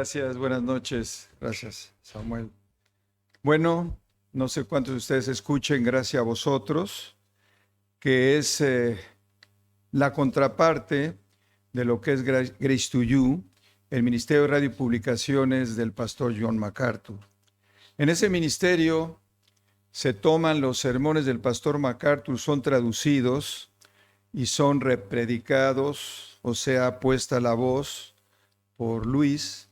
Gracias, buenas noches. Gracias, Samuel. Bueno, no sé cuántos de ustedes escuchen, gracias a vosotros, que es la contraparte de lo que es Grace to You, el Ministerio de Radio y Publicaciones del pastor John MacArthur. En ese ministerio se toman los sermones del pastor MacArthur, son traducidos y son repredicados, o sea, puesta la voz por Luis,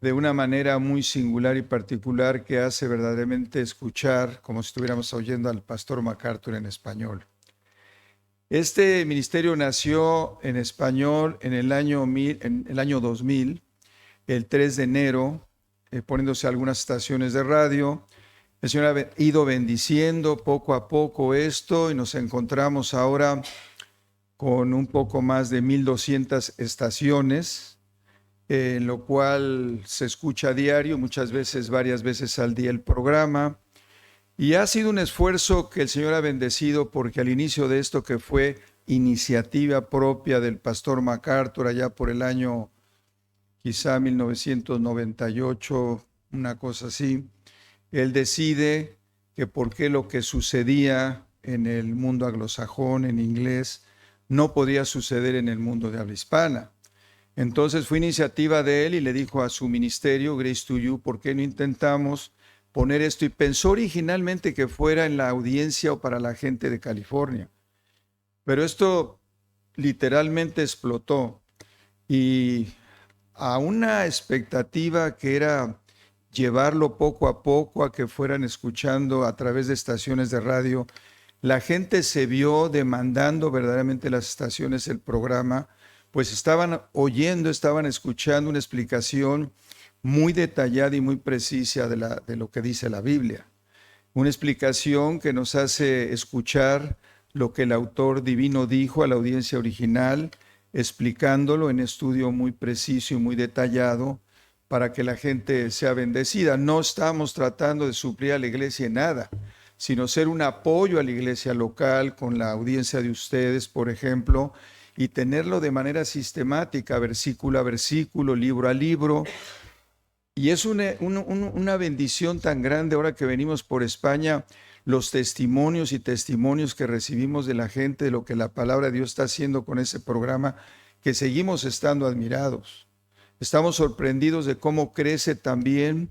de una manera muy singular y particular que hace verdaderamente escuchar como si estuviéramos oyendo al pastor MacArthur en español. Este ministerio nació en español en el año 2000, el 3 de enero, poniéndose algunas estaciones de radio. El Señor ha ido bendiciendo poco a poco esto y nos encontramos ahora con un poco más de 1,200 estaciones, en lo cual se escucha a diario, muchas veces, varias veces al día el programa. Y ha sido un esfuerzo que el Señor ha bendecido, porque al inicio de esto, que fue iniciativa propia del pastor MacArthur allá por el año quizá 1998, una cosa así, él decide que por qué lo que sucedía en el mundo anglosajón, en inglés, no podía suceder en el mundo de habla hispana. Entonces fue iniciativa de él y le dijo a su ministerio, Grace to You, ¿por qué no intentamos poner esto? Y pensó originalmente que fuera en la audiencia o para la gente de California. Pero esto literalmente explotó, y a una expectativa que era llevarlo poco a poco a que fueran escuchando a través de estaciones de radio, la gente se vio demandando verdaderamente las estaciones el programa, pues estaban oyendo, estaban escuchando una explicación muy detallada y muy precisa de lo que dice la Biblia. Una explicación que nos hace escuchar lo que el autor divino dijo a la audiencia original, explicándolo en estudio muy preciso y muy detallado para que la gente sea bendecida. No estamos tratando de suplir a la iglesia en nada, sino ser un apoyo a la iglesia local con la audiencia de ustedes, por ejemplo, y tenerlo de manera sistemática, versículo a versículo, libro a libro. Y es una bendición tan grande ahora que venimos por España, los testimonios y testimonios que recibimos de la gente, de lo que la palabra de Dios está haciendo con ese programa, que seguimos estando admirados. Estamos sorprendidos de cómo crece también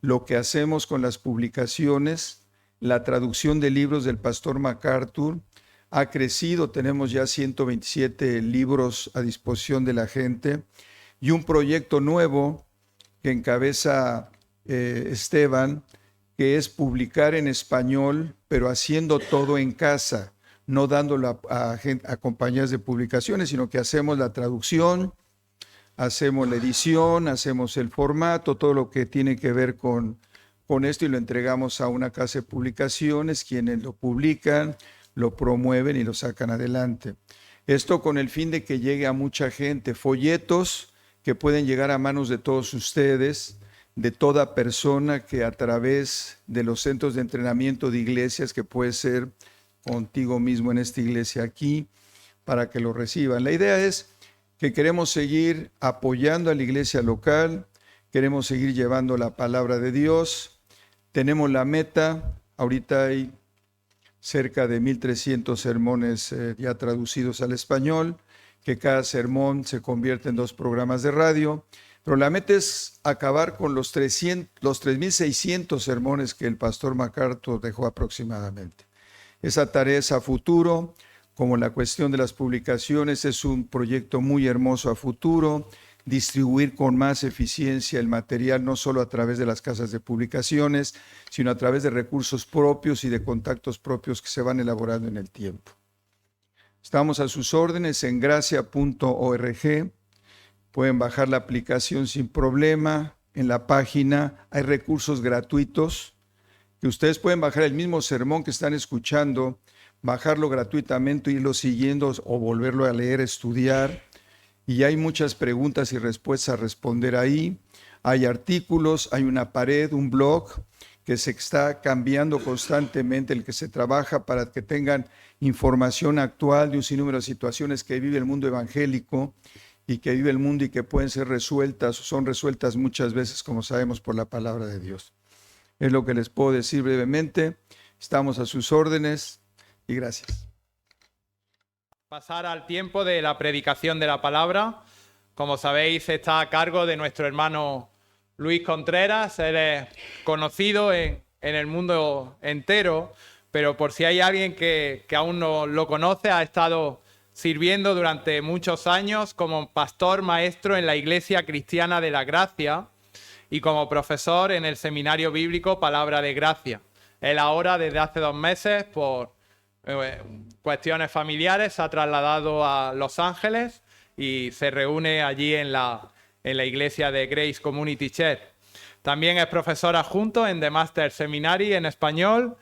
lo que hacemos con las publicaciones. La traducción de libros del pastor MacArthur ha crecido, tenemos ya 127 libros a disposición de la gente, y un proyecto nuevo que encabeza Esteban, que es publicar en español, pero haciendo todo en casa, no dándolo a compañías de publicaciones, sino que hacemos la traducción, hacemos la edición, hacemos el formato, todo lo que tiene que ver con esto, y lo entregamos a una casa de publicaciones, quienes lo publican, lo promueven y lo sacan adelante. Esto con el fin de que llegue a mucha gente, folletos que pueden llegar a manos de todos ustedes, de toda persona que a través de los centros de entrenamiento de iglesias, que puede ser contigo mismo en esta iglesia aquí, para que lo reciban. La idea es que queremos seguir apoyando a la iglesia local, queremos seguir llevando la palabra de Dios. Tenemos la meta, ahorita hay cerca de 1,300 sermones ya traducidos al español, que cada sermón se convierte en 2 programas de radio, pero la meta es acabar con los 3,600 sermones que el pastor MacArthur dejó aproximadamente. Esa tarea es a futuro, como la cuestión de las publicaciones es un proyecto muy hermoso a futuro, distribuir con más eficiencia el material, no solo a través de las casas de publicaciones, sino a través de recursos propios y de contactos propios que se van elaborando en el tiempo. Estamos a sus órdenes en gracia.org. Pueden bajar la aplicación sin problema. En la página hay recursos gratuitos que ustedes pueden bajar el mismo sermón que están escuchando, bajarlo gratuitamente, irlo siguiendo o volverlo a leer, estudiar. Y hay muchas preguntas y respuestas a responder ahí. Hay artículos, hay una pared, un blog que se está cambiando constantemente, el que se trabaja para que tengan información actual de un sinnúmero de situaciones que vive el mundo evangélico y que vive el mundo y que pueden ser resueltas o son resueltas muchas veces, como sabemos, por la palabra de Dios. Es lo que les puedo decir brevemente. Estamos a sus órdenes y gracias. Pasar al tiempo de la predicación de la palabra. Como sabéis, está a cargo de nuestro hermano Luis Contreras. Él es conocido en el mundo entero, pero por si hay alguien que aún no lo conoce, ha estado sirviendo durante muchos años como pastor maestro en la Iglesia Cristiana de la Gracia y como profesor en el Seminario Bíblico Palabra de Gracia. Él ahora, desde hace 2 meses, por cuestiones familiares, se ha trasladado a Los Ángeles y se reúne allí en la iglesia de Grace Community Church. También es profesor adjunto en The Master Seminary en español,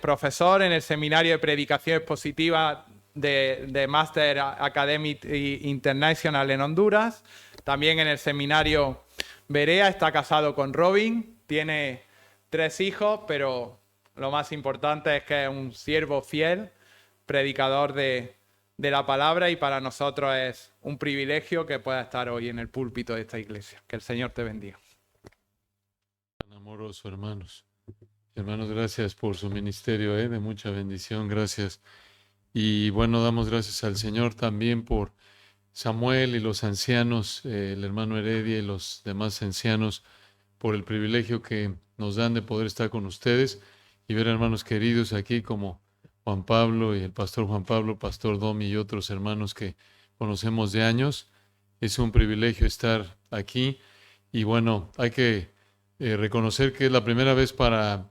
profesor en el Seminario de Predicación Expositiva de Master Academy International en Honduras. También en el Seminario Berea. Está casado con Robin, tiene 3 hijos, pero lo más importante es que es un siervo fiel, predicador de la palabra, y para nosotros es un privilegio que pueda estar hoy en el púlpito de esta iglesia. Que el Señor te bendiga. Tan amoroso, hermanos. Hermanos, gracias por su ministerio, de mucha bendición, gracias. Y bueno, damos gracias al Señor también por Samuel y los ancianos, el hermano Heredia y los demás ancianos, por el privilegio que nos dan de poder estar con ustedes y ver hermanos queridos aquí como Juan Pablo y el pastor Juan Pablo, pastor Domi y otros hermanos que conocemos de años. Es un privilegio estar aquí y bueno, hay que reconocer que es la primera vez para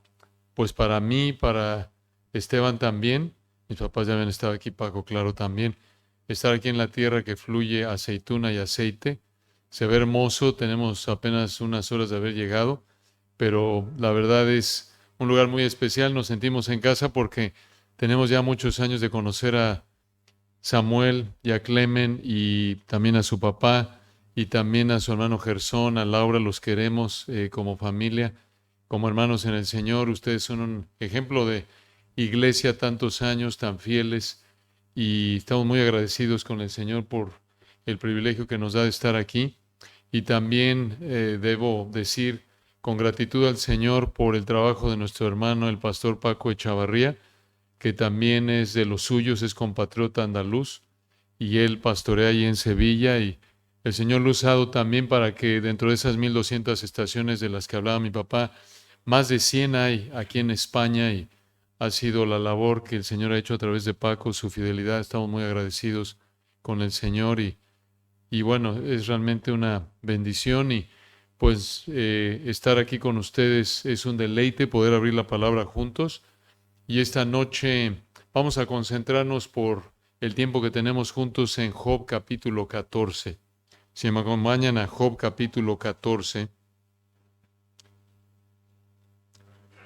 mí, para Esteban también. Mis papás ya habían estado aquí, Paco, claro, también. Estar aquí en la tierra que fluye aceituna y aceite. Se ve hermoso, tenemos apenas unas horas de haber llegado, pero la verdad es un lugar muy especial. Nos sentimos en casa porque tenemos ya muchos años de conocer a Samuel y a Clemen y también a su papá y también a su hermano Gersón, a Laura. Los queremos como familia, como hermanos en el Señor. Ustedes son un ejemplo de iglesia, tantos años tan fieles, y estamos muy agradecidos con el Señor por el privilegio que nos da de estar aquí. Y también debo decir con gratitud al Señor por el trabajo de nuestro hermano, el pastor Paco Echavarría, que también es de los suyos, es compatriota andaluz, y él pastorea allí en Sevilla, y el Señor lo ha usado también para que dentro de esas 1,200 estaciones de las que hablaba mi papá, más de 100 hay aquí en España, y ha sido la labor que el Señor ha hecho a través de Paco, su fidelidad. Estamos muy agradecidos con el Señor y bueno, es realmente una bendición y pues estar aquí con ustedes es un deleite poder abrir la palabra juntos. Y esta noche vamos a concentrarnos por el tiempo que tenemos juntos en Job capítulo 14. Si me acompañan a Job capítulo 14.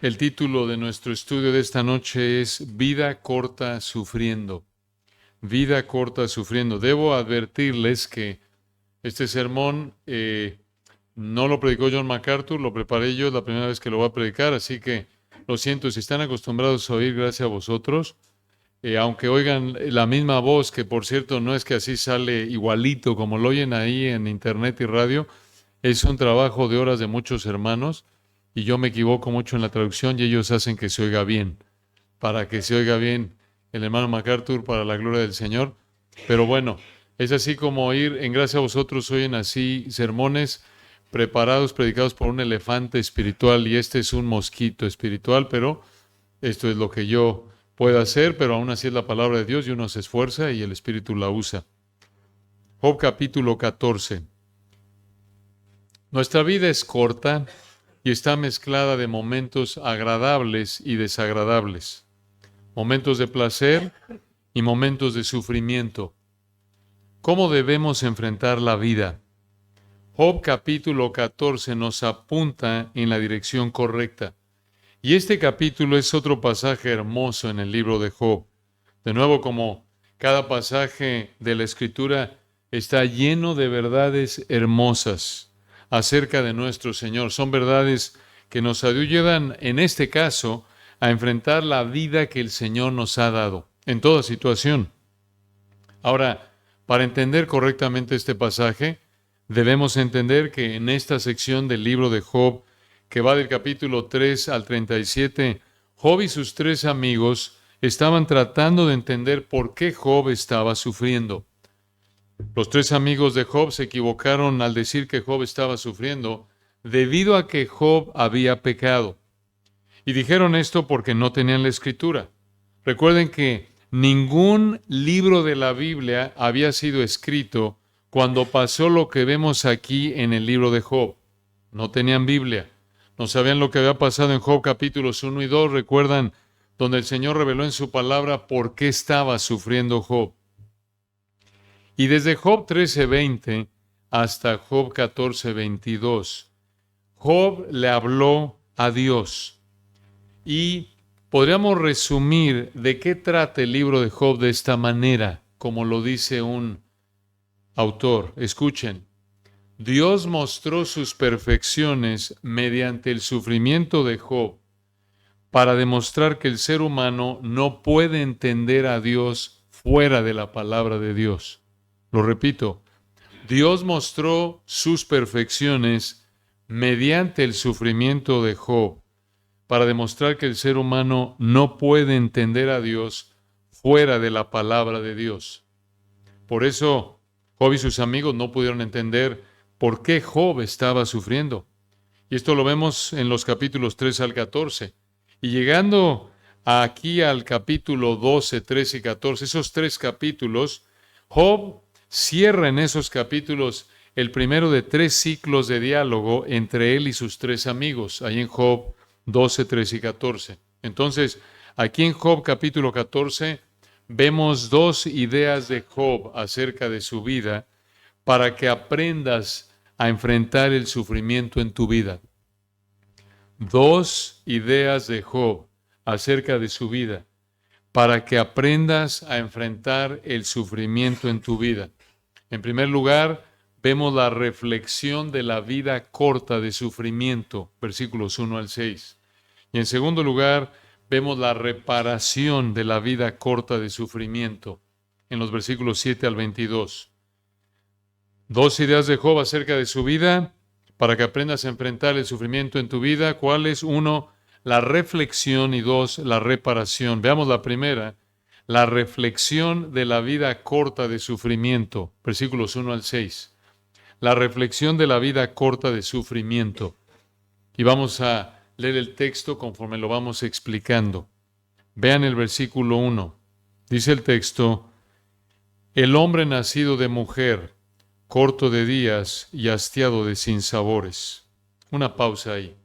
El título de nuestro estudio de esta noche es Vida corta sufriendo. Vida corta sufriendo. Debo advertirles que este sermón no lo predicó John MacArthur, lo preparé yo, es la primera vez que lo voy a predicar, así que lo siento si están acostumbrados a oír, gracias a vosotros. Aunque oigan la misma voz, que por cierto no es que así sale igualito como lo oyen ahí en internet y radio, es un trabajo de horas de muchos hermanos. Y yo me equivoco mucho en la traducción y ellos hacen que se oiga bien, para que se oiga bien el hermano MacArthur para la gloria del Señor. Pero bueno, es así como oír, en gracia a vosotros oyen así sermones preparados, predicados por un elefante espiritual, y este es un mosquito espiritual, pero esto es lo que yo puedo hacer, pero aún así es la palabra de Dios y uno se esfuerza y el Espíritu la usa. Job capítulo 14. Nuestra vida es corta y está mezclada de momentos agradables y desagradables, momentos de placer y momentos de sufrimiento. ¿Cómo debemos enfrentar la vida? Job capítulo 14 nos apunta en la dirección correcta. Y este capítulo es otro pasaje hermoso en el libro de Job. De nuevo, como cada pasaje de la Escritura, está lleno de verdades hermosas acerca de nuestro Señor. Son verdades que nos ayudan, en este caso, a enfrentar la vida que el Señor nos ha dado en toda situación. Ahora, Para entender correctamente este pasaje, debemos entender que en esta sección del libro de Job, que va del capítulo 3 al 37, Job y sus tres amigos estaban tratando de entender por qué Job estaba sufriendo. Los tres amigos de Job se equivocaron al decir que Job estaba sufriendo debido a que Job había pecado. Y dijeron esto porque no tenían la escritura. Recuerden que ningún libro de la Biblia había sido escrito cuando pasó lo que vemos aquí en el libro de Job. No tenían Biblia. No sabían lo que había pasado en Job capítulos 1 y 2. Recuerdan donde el Señor reveló en su palabra por qué estaba sufriendo Job. Y desde Job 13:20 hasta Job 14:22, Job le habló a Dios. Y podríamos resumir de qué trata el libro de Job de esta manera, como lo dice un autor. Escuchen. Dios mostró sus perfecciones mediante el sufrimiento de Job para demostrar que el ser humano no puede entender a Dios fuera de la palabra de Dios. Lo repito, Dios mostró sus perfecciones mediante el sufrimiento de Job para demostrar que el ser humano no puede entender a Dios fuera de la palabra de Dios. Por eso, Job y sus amigos no pudieron entender por qué Job estaba sufriendo. Y esto lo vemos en los capítulos 3 al 14. Y llegando aquí al capítulo 12, 13 y 14, esos tres capítulos, Job cierra en esos capítulos el primero de tres ciclos de diálogo entre él y sus tres amigos, ahí en Job 12, 13 y 14. Entonces, aquí en Job capítulo 14, vemos dos ideas de Job acerca de su vida para que aprendas a enfrentar el sufrimiento en tu vida. Dos ideas de Job acerca de su vida para que aprendas a enfrentar el sufrimiento en tu vida. En primer lugar, vemos la reflexión de la vida corta de sufrimiento, versículos 1 al 6. Y en segundo lugar, vemos la reparación de la vida corta de sufrimiento, en los versículos 7 al 22. Dos ideas de Job acerca de su vida, para que aprendas a enfrentar el sufrimiento en tu vida. ¿Cuál es? Uno, la reflexión, y dos, la reparación. Veamos la primera, la reflexión de la vida corta de sufrimiento, versículos 1 al 6. La reflexión de la vida corta de sufrimiento. Y vamos a leer el texto conforme lo vamos explicando. Vean el versículo 1. Dice el texto: el hombre nacido de mujer, corto de días y hastiado de sinsabores. Una pausa ahí.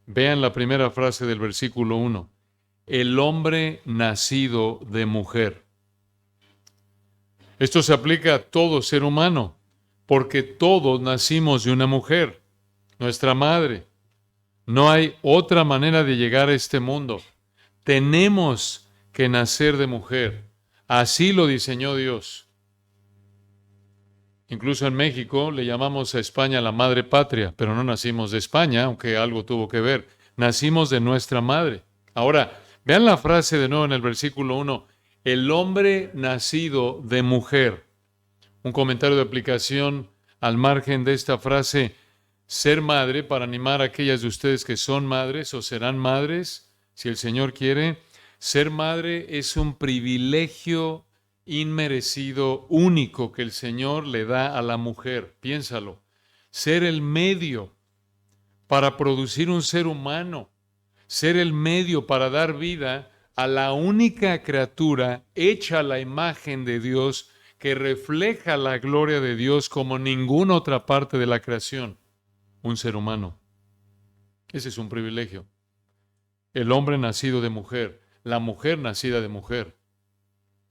Vean la primera frase del versículo 1. El hombre nacido de mujer. Esto se aplica a todo ser humano, porque todos nacimos de una mujer, nuestra madre. No hay otra manera de llegar a este mundo. Tenemos que nacer de mujer. Así lo diseñó Dios. Incluso en México le llamamos a España la madre patria, pero no nacimos de España, aunque algo tuvo que ver. Nacimos de nuestra madre. Ahora, vean la frase de nuevo en el versículo 1. El hombre nacido de mujer. Un comentario de aplicación al margen de esta frase: ser madre, para animar a aquellas de ustedes que son madres o serán madres, si el Señor quiere. Ser madre es un privilegio inmerecido, único, que el Señor le da a la mujer. Piénsalo. Ser el medio para producir un ser humano, ser el medio para dar vida a la única criatura hecha a la imagen de Dios, que refleja la gloria de Dios como ninguna otra parte de la creación. Un ser humano. Ese es un privilegio. El hombre nacido de mujer, la mujer nacida de mujer.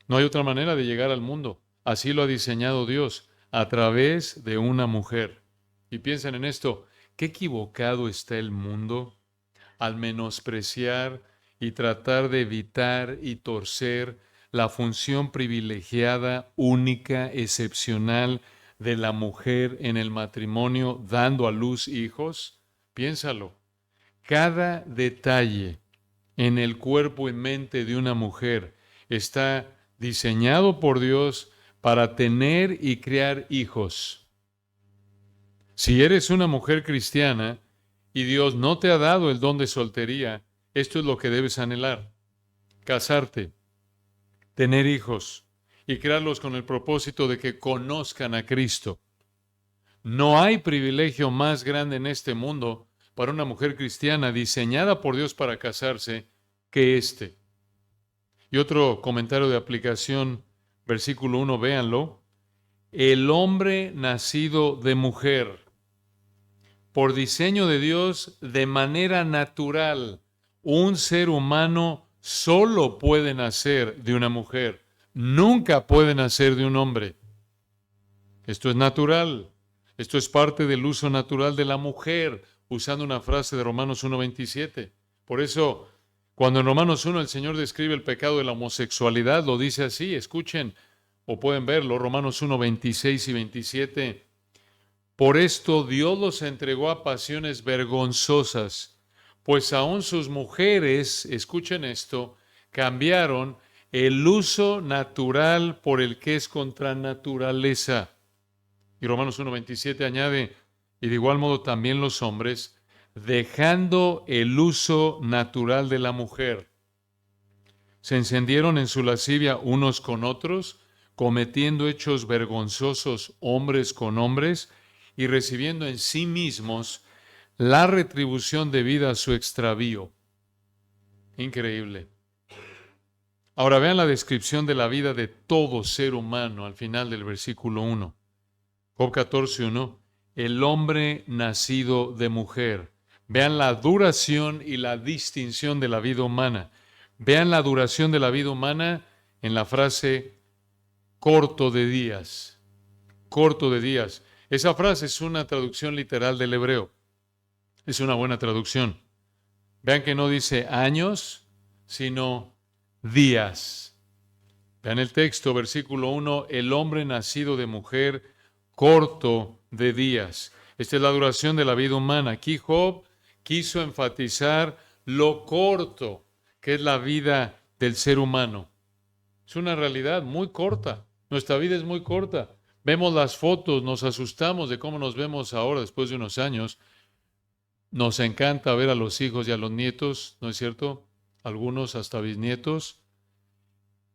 No hay otra manera de llegar al mundo. Así lo ha diseñado Dios, a través de una mujer. Y piensen en esto: qué equivocado está el mundo al menospreciar y tratar de evitar y torcer la función privilegiada, única, excepcional de la mujer en el matrimonio, dando a luz hijos. Piénsalo. Cada detalle en el cuerpo y mente de una mujer está diseñado por Dios para tener y criar hijos. Si eres una mujer cristiana y Dios no te ha dado el don de soltería, esto es lo que debes anhelar: casarte, tener hijos y criarlos con el propósito de que conozcan a Cristo. No hay privilegio más grande en este mundo para una mujer cristiana diseñada por Dios para casarse que este. Y otro comentario de aplicación, versículo 1, véanlo. El hombre nacido de mujer, por diseño de Dios, de manera natural, un ser humano solo puede nacer de una mujer, nunca puede nacer de un hombre. Esto es natural, esto es parte del uso natural de la mujer, usando una frase de Romanos 1:27. Por eso, cuando en Romanos 1 el Señor describe el pecado de la homosexualidad, lo dice así, escuchen, o pueden verlo, Romanos 1:26 y 27. Por esto Dios los entregó a pasiones vergonzosas, pues aún sus mujeres, escuchen esto, cambiaron el uso natural por el que es contra naturaleza. Y Romanos 1:27 añade, y de igual modo también los hombres, dejando el uso natural de la mujer, se encendieron en su lascivia unos con otros, cometiendo hechos vergonzosos hombres con hombres, y recibiendo en sí mismos la retribución debida a su extravío. Increíble. Ahora vean la descripción de la vida de todo ser humano al final del versículo 1. Job 14:1. El hombre nacido de mujer. Vean la duración y la distinción de la vida humana. Vean la duración de la vida humana en la frase corto de días. Corto de días. Esa frase es una traducción literal del hebreo. Es una buena traducción. Vean que no dice años, sino días. Vean el texto, versículo 1, el hombre nacido de mujer, corto de días. Esta es la duración de la vida humana. Aquí Job quiso enfatizar lo corto que es la vida del ser humano. Es una realidad muy corta. Nuestra vida es muy corta. Vemos las fotos, nos asustamos de cómo nos vemos ahora después de unos años. Nos encanta ver a los hijos y a los nietos, ¿no es cierto? Algunos hasta bisnietos.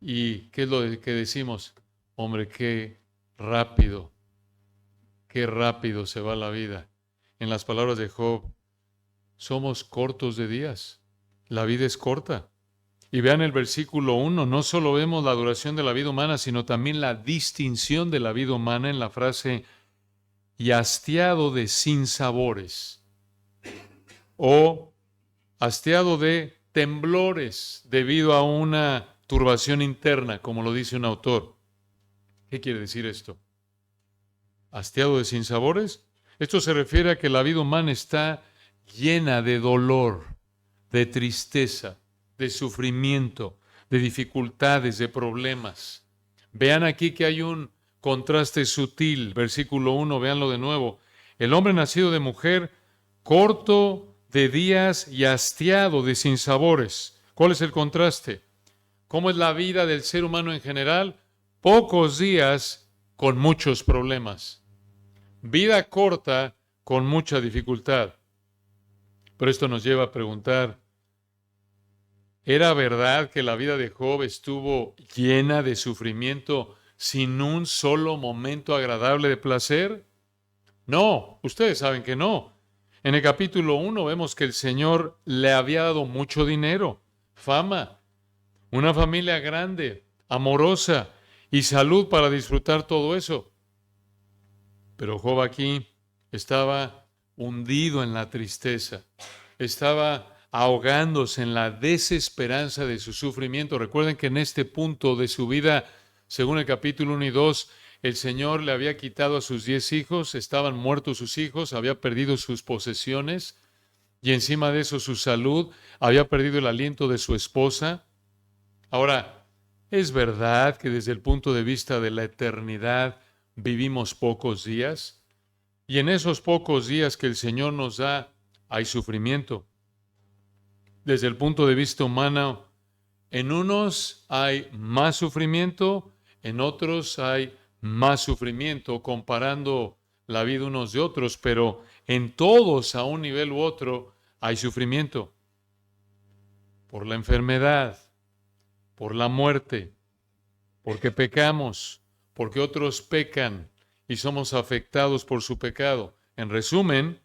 ¿Y qué es lo que decimos? Hombre, qué rápido se va la vida. En las palabras de Job, somos cortos de días. La vida es corta. Y vean el versículo 1, no solo vemos la duración de la vida humana, sino también la distinción de la vida humana en la frase y hastiado de sinsabores o hastiado de temblores debido a una turbación interna, como lo dice un autor. ¿Qué quiere decir esto? ¿Hastiado de sinsabores? Esto se refiere a que la vida humana está llena de dolor, de tristeza, de sufrimiento, de dificultades, de problemas. Vean aquí que hay un contraste sutil. Versículo 1, véanlo de nuevo. El hombre nacido de mujer, corto de días y hastiado de sinsabores. ¿Cuál es el contraste? ¿Cómo es la vida del ser humano en general? Pocos días con muchos problemas. Vida corta con mucha dificultad. Pero esto nos lleva a preguntar, ¿era verdad que la vida de Job estuvo llena de sufrimiento sin un solo momento agradable de placer? No, ustedes saben que no. En el capítulo 1 vemos que el Señor le había dado mucho dinero, fama, una familia grande, amorosa y salud para disfrutar todo eso. Pero Job aquí estaba hundido en la tristeza, estaba ahogándose en la desesperanza de su sufrimiento. Recuerden que en este punto de su vida, según el capítulo 1 y 2, el Señor le había quitado a sus 10 hijos, estaban muertos sus hijos, había perdido sus posesiones y encima de eso su salud, había perdido el aliento de su esposa. Ahora, es verdad que desde el punto de vista de la eternidad vivimos pocos días y en esos pocos días que el Señor nos da hay sufrimiento. Desde el punto de vista humano, en unos hay más sufrimiento, En otros hay más sufrimiento comparando la vida unos de otros, pero en todos a un nivel u otro hay sufrimiento. Por la enfermedad, por la muerte, porque pecamos, porque otros pecan y somos afectados por su pecado. En resumen,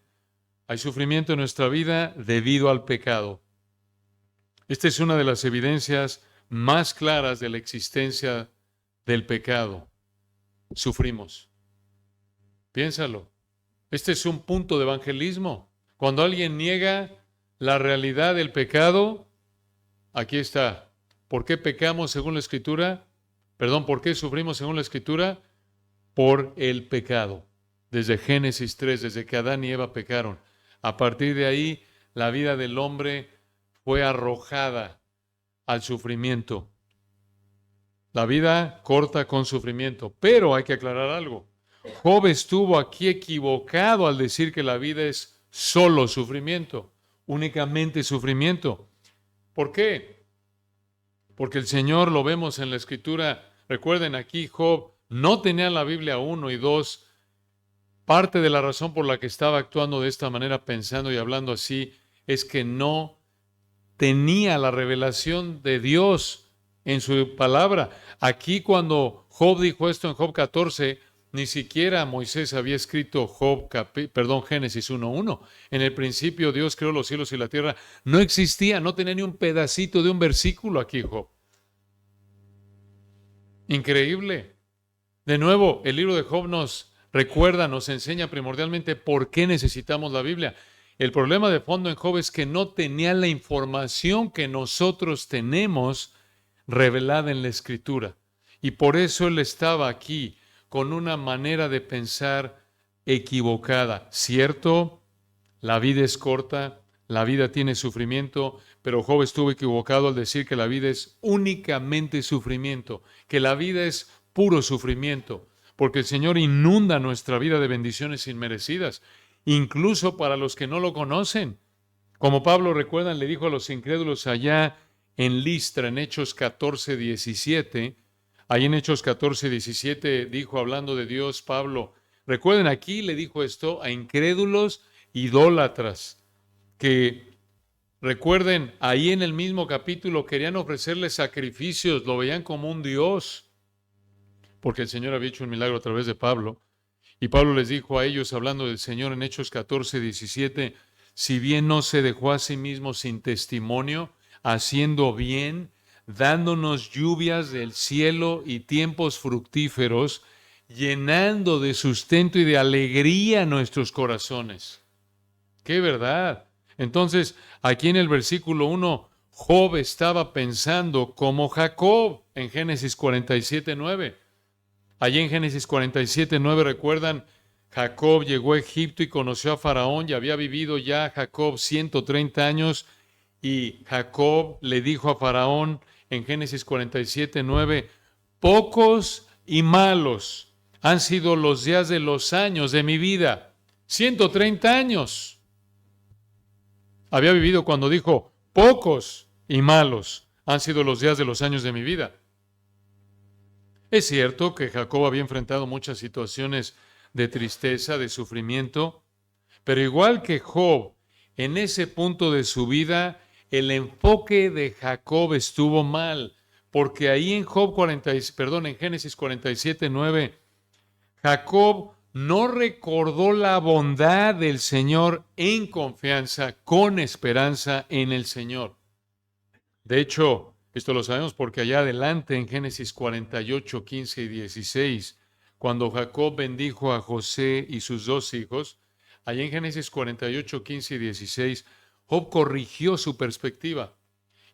hay sufrimiento en nuestra vida debido al pecado. Esta es una de las evidencias más claras de la existencia del pecado. Sufrimos. Piénsalo. Este es un punto de evangelismo. Cuando alguien niega la realidad del pecado, aquí está. ¿Por qué pecamos según la Escritura? ¿Por qué sufrimos según la Escritura? Por el pecado. Desde Génesis 3, desde que Adán y Eva pecaron. A partir de ahí, la vida del hombre fue arrojada al sufrimiento. La vida corta con sufrimiento. Pero hay que aclarar algo. Job estuvo aquí equivocado al decir que la vida es solo sufrimiento, únicamente sufrimiento. ¿Por qué? Porque el Señor, lo vemos en la Escritura. Recuerden, aquí Job no tenía la Biblia 1 y 2. Parte de la razón por la que estaba actuando de esta manera, pensando y hablando así, es que no tenía la revelación de Dios en su palabra. Aquí cuando Job dijo esto en Job 14, ni siquiera Moisés había escrito Génesis 1:1. En el principio Dios creó los cielos y la tierra. No existía, no tenía ni un pedacito de un versículo aquí Job. Increíble. De nuevo, el libro de Job nos recuerda, nos enseña primordialmente por qué necesitamos la Biblia. El problema de fondo en Job es que no tenía la información que nosotros tenemos revelada en la Escritura. Y por eso él estaba aquí con una manera de pensar equivocada. Cierto, la vida es corta, la vida tiene sufrimiento, pero Job estuvo equivocado al decir que la vida es únicamente sufrimiento, que la vida es puro sufrimiento, porque el Señor inunda nuestra vida de bendiciones inmerecidas, incluso para los que no lo conocen. Como Pablo, recuerdan, le dijo a los incrédulos allá en Listra, en Hechos 14:17, ahí en Hechos 14:17 dijo, hablando de Dios, Pablo, recuerden, aquí le dijo esto a incrédulos idólatras, que recuerden, ahí en el mismo capítulo querían ofrecerle sacrificios, lo veían como un Dios, porque el Señor había hecho un milagro a través de Pablo. Y Pablo les dijo a ellos, hablando del Señor en Hechos 14:17, si bien no se dejó a sí mismo sin testimonio, haciendo bien, dándonos lluvias del cielo y tiempos fructíferos, llenando de sustento y de alegría nuestros corazones. ¡Qué verdad! Entonces, aquí en el versículo 1, Job estaba pensando como Jacob en Génesis 47:9. Allí en Génesis 47:9, recuerdan, Jacob llegó a Egipto y conoció a Faraón y había vivido ya Jacob 130 años y Jacob le dijo a Faraón en Génesis 47:9, pocos y malos han sido los días de los años de mi vida. 130 años. Había vivido cuando dijo, pocos y malos han sido los días de los años de mi vida. Es cierto que Jacob había enfrentado muchas situaciones de tristeza, de sufrimiento, pero igual que Job, en ese punto de su vida, el enfoque de Jacob estuvo mal, porque ahí en en Génesis 47:9, Jacob no recordó la bondad del Señor en confianza, con esperanza en el Señor. De hecho, esto lo sabemos porque allá adelante en Génesis 48:15 y 16, cuando Jacob bendijo a José y sus dos hijos, allá en Génesis 48:15 y 16, Job corrigió su perspectiva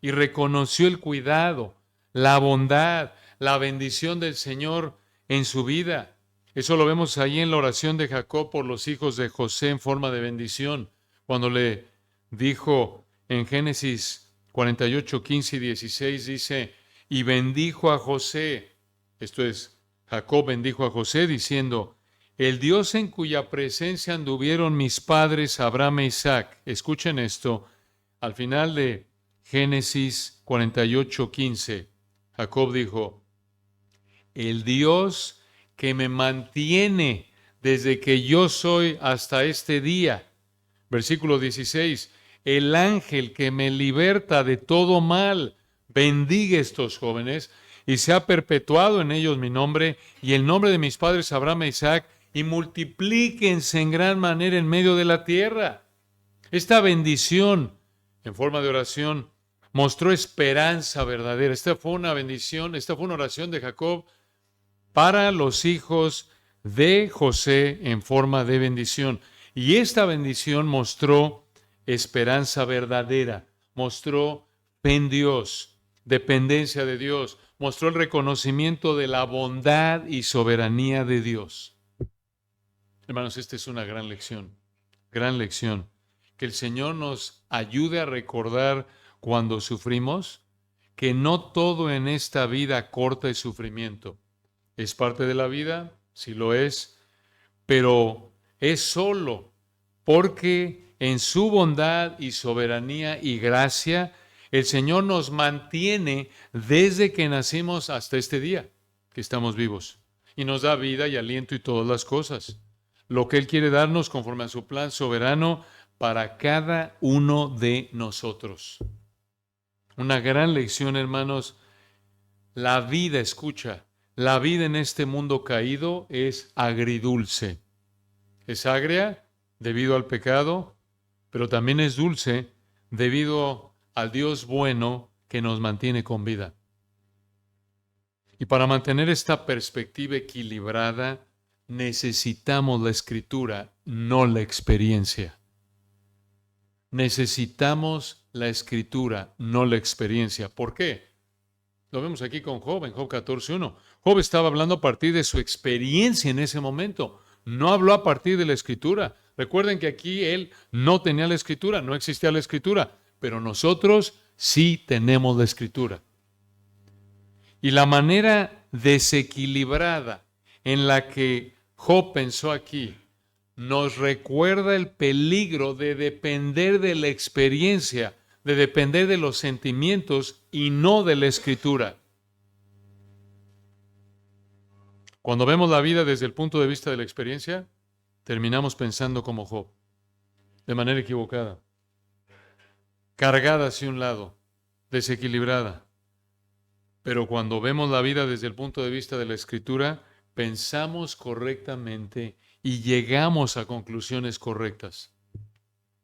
y reconoció el cuidado, la bondad, la bendición del Señor en su vida. Eso lo vemos ahí en la oración de Jacob por los hijos de José en forma de bendición, cuando le dijo en Génesis 48:15 y 16, dice, y bendijo a José, esto es, Jacob bendijo a José diciendo, el Dios en cuya presencia anduvieron mis padres Abraham e Isaac. Escuchen esto, al final de Génesis 48:15, Jacob dijo, el Dios que me mantiene desde que yo soy hasta este día. Versículo 16, el ángel que me liberta de todo mal, bendiga a estos jóvenes y se ha perpetuado en ellos mi nombre y el nombre de mis padres Abraham e Isaac, y multiplíquense en gran manera en medio de la tierra. Esta bendición en forma de oración mostró esperanza verdadera. Esta fue una bendición, esta fue una oración de Jacob para los hijos de José en forma de bendición. Y esta bendición mostró esperanza verdadera, mostró fe en Dios, dependencia de Dios, mostró el reconocimiento de la bondad y soberanía de Dios. Hermanos, esta es una gran lección, que el Señor nos ayude a recordar cuando sufrimos que no todo en esta vida corta es sufrimiento. ¿Es parte de la vida? Sí lo es, pero es solo porque en su bondad y soberanía y gracia, el Señor nos mantiene desde que nacimos hasta este día que estamos vivos y nos da vida y aliento y todas las cosas. Lo que Él quiere darnos conforme a su plan soberano para cada uno de nosotros. Una gran lección, hermanos. La vida, escucha, la vida en este mundo caído es agridulce. Es agria debido al pecado, pero también es dulce debido al Dios bueno que nos mantiene con vida. Y para mantener esta perspectiva equilibrada, necesitamos la Escritura, no la experiencia. Necesitamos la Escritura, no la experiencia. ¿Por qué? Lo vemos aquí con Job, en Job 14:1. Job estaba hablando a partir de su experiencia en ese momento. No habló a partir de la Escritura. Recuerden que aquí él no tenía la Escritura, no existía la Escritura, pero nosotros sí tenemos la Escritura. Y la manera desequilibrada en la que Job pensó aquí nos recuerda el peligro de depender de la experiencia, de depender de los sentimientos y no de la Escritura. Cuando vemos la vida desde el punto de vista de la experiencia, terminamos pensando como Job, de manera equivocada, cargada hacia un lado, desequilibrada. Pero cuando vemos la vida desde el punto de vista de la Escritura, pensamos correctamente y llegamos a conclusiones correctas.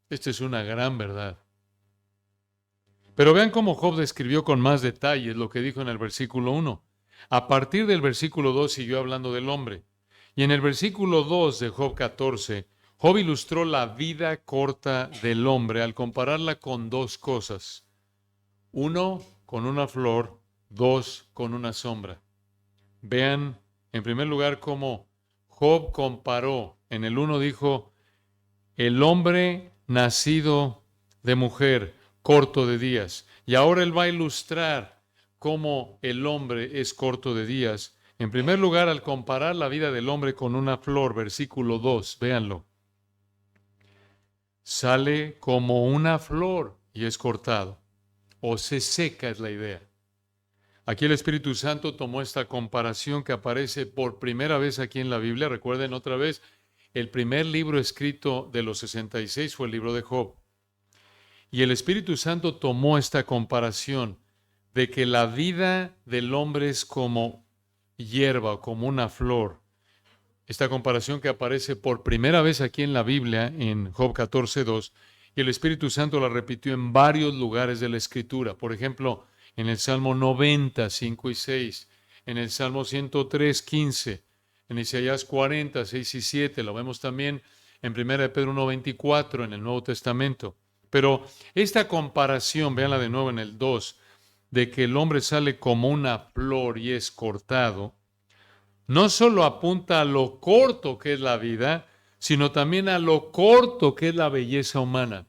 Esta es una gran verdad. Pero vean cómo Job describió con más detalles lo que dijo en el versículo 1. A partir del versículo 2 siguió hablando del hombre. Y en el versículo 2 de Job 14, Job ilustró la vida corta del hombre al compararla con dos cosas. Uno, con una flor. Dos, con una sombra. Vean, en primer lugar, cómo Job comparó. En el 1 dijo, el hombre nacido de mujer, corto de días. Y ahora él va a ilustrar cómo el hombre es corto de días. En primer lugar, al comparar la vida del hombre con una flor, versículo 2, véanlo. Sale como una flor y es cortado. O se seca es la idea. Aquí el Espíritu Santo tomó esta comparación que aparece por primera vez aquí en la Biblia. Recuerden otra vez, el primer libro escrito de los 66 fue el libro de Job. Y el Espíritu Santo tomó esta comparación de que la vida del hombre es como hierba, como una flor. Esta comparación que aparece por primera vez aquí en la Biblia, en Job 14:2, y el Espíritu Santo la repitió en varios lugares de la Escritura. Por ejemplo, en el Salmo 90, 5 y 6, en el Salmo 103, 15, en Isaías 40, 6 y 7, lo vemos también en 1 de Pedro 1:24, en el Nuevo Testamento. Pero esta comparación, véanla de nuevo en el 2, de que el hombre sale como una flor y es cortado, no solo apunta a lo corto que es la vida, sino también a lo corto que es la belleza humana,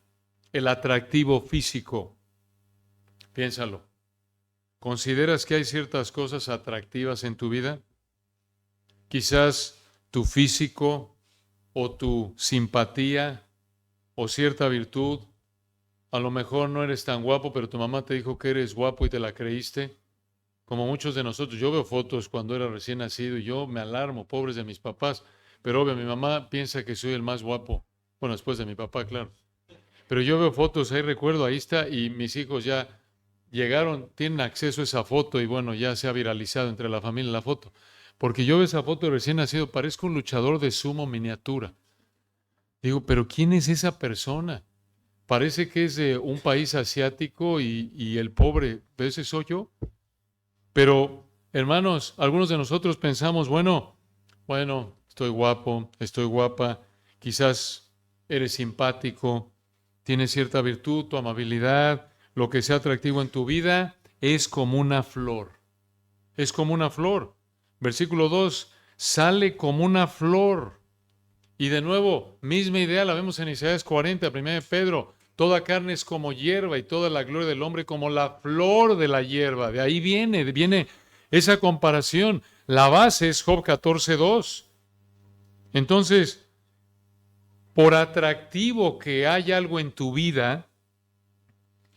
el atractivo físico. Piénsalo. ¿Consideras que hay ciertas cosas atractivas en tu vida? Quizás tu físico o tu simpatía o cierta virtud. A lo mejor no eres tan guapo, pero tu mamá te dijo que eres guapo y te la creíste. como muchos de nosotros. Yo veo fotos cuando era recién nacido y yo me alarmo, pobres de mis papás. Pero obvio, mi mamá piensa que soy el más guapo. Bueno, después de mi papá, claro. Pero yo veo fotos, ahí recuerdo, ahí está, y mis hijos ya llegaron, tienen acceso a esa foto y bueno, ya se ha viralizado entre la familia la foto. Porque yo veo esa foto de recién nacido, parezco un luchador de sumo miniatura. Digo, pero ¿quién es esa persona? Parece que es de un país asiático y el pobre, ese soy yo. Pero, hermanos, algunos de nosotros pensamos, bueno, estoy guapo, estoy guapa, quizás eres simpático, tienes cierta virtud, tu amabilidad, lo que sea atractivo en tu vida, es como una flor. Es como una flor. Versículo 2, sale como una flor. Y de nuevo, misma idea la vemos en Isaías 40, 1 de Pedro. Toda carne es como hierba y toda la gloria del hombre como la flor de la hierba. De ahí viene esa comparación. La base es Job 14:2. Entonces, por atractivo que haya algo en tu vida,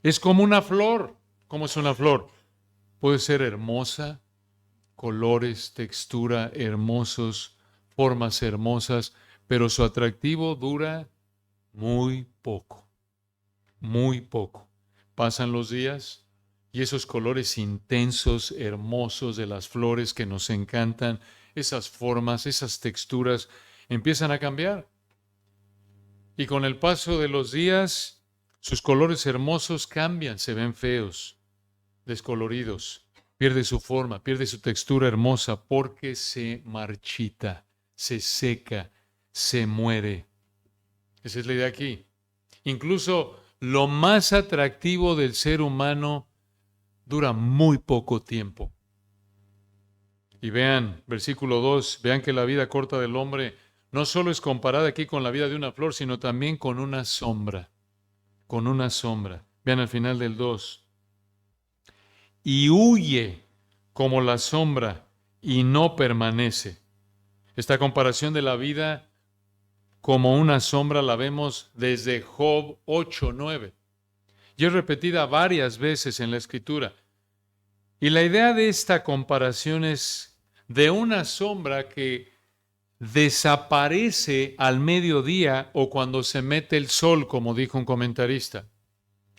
es como una flor. ¿Cómo es una flor? Puede ser hermosa, colores, textura hermosos, formas hermosas, pero su atractivo dura muy poco, muy poco. Pasan los días y esos colores intensos, hermosos de las flores que nos encantan, esas formas, esas texturas, empiezan a cambiar. Y con el paso de los días, sus colores hermosos cambian, se ven feos, descoloridos, pierde su forma, pierde su textura hermosa porque se marchita, se seca, se muere. Esa es la idea aquí. Incluso lo más atractivo del ser humano dura muy poco tiempo. Y vean, versículo 2, vean que la vida corta del hombre no solo es comparada aquí con la vida de una flor, sino también con una sombra. Con una sombra. Vean al final del 2. Y huye como la sombra y no permanece. Esta comparación de la vida como una sombra la vemos desde Job 8:9. Y es repetida varias veces en la Escritura. Y la idea de esta comparación es de una sombra que desaparece al mediodía o cuando se mete el sol, como dijo un comentarista.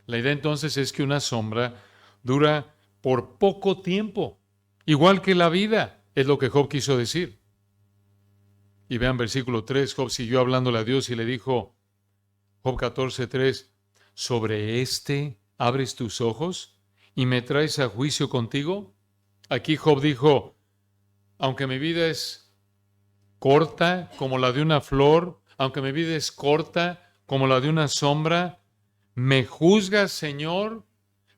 La idea entonces es que una sombra dura por poco tiempo, igual que la vida, es lo que Job quiso decir. Y vean versículo 3, Job siguió hablándole a Dios y le dijo, Job 14:3, ¿sobre este abres tus ojos y me traes a juicio contigo? Aquí Job dijo, aunque mi vida es corta como la de una flor, aunque mi vida es corta como la de una sombra, ¿me juzgas, Señor?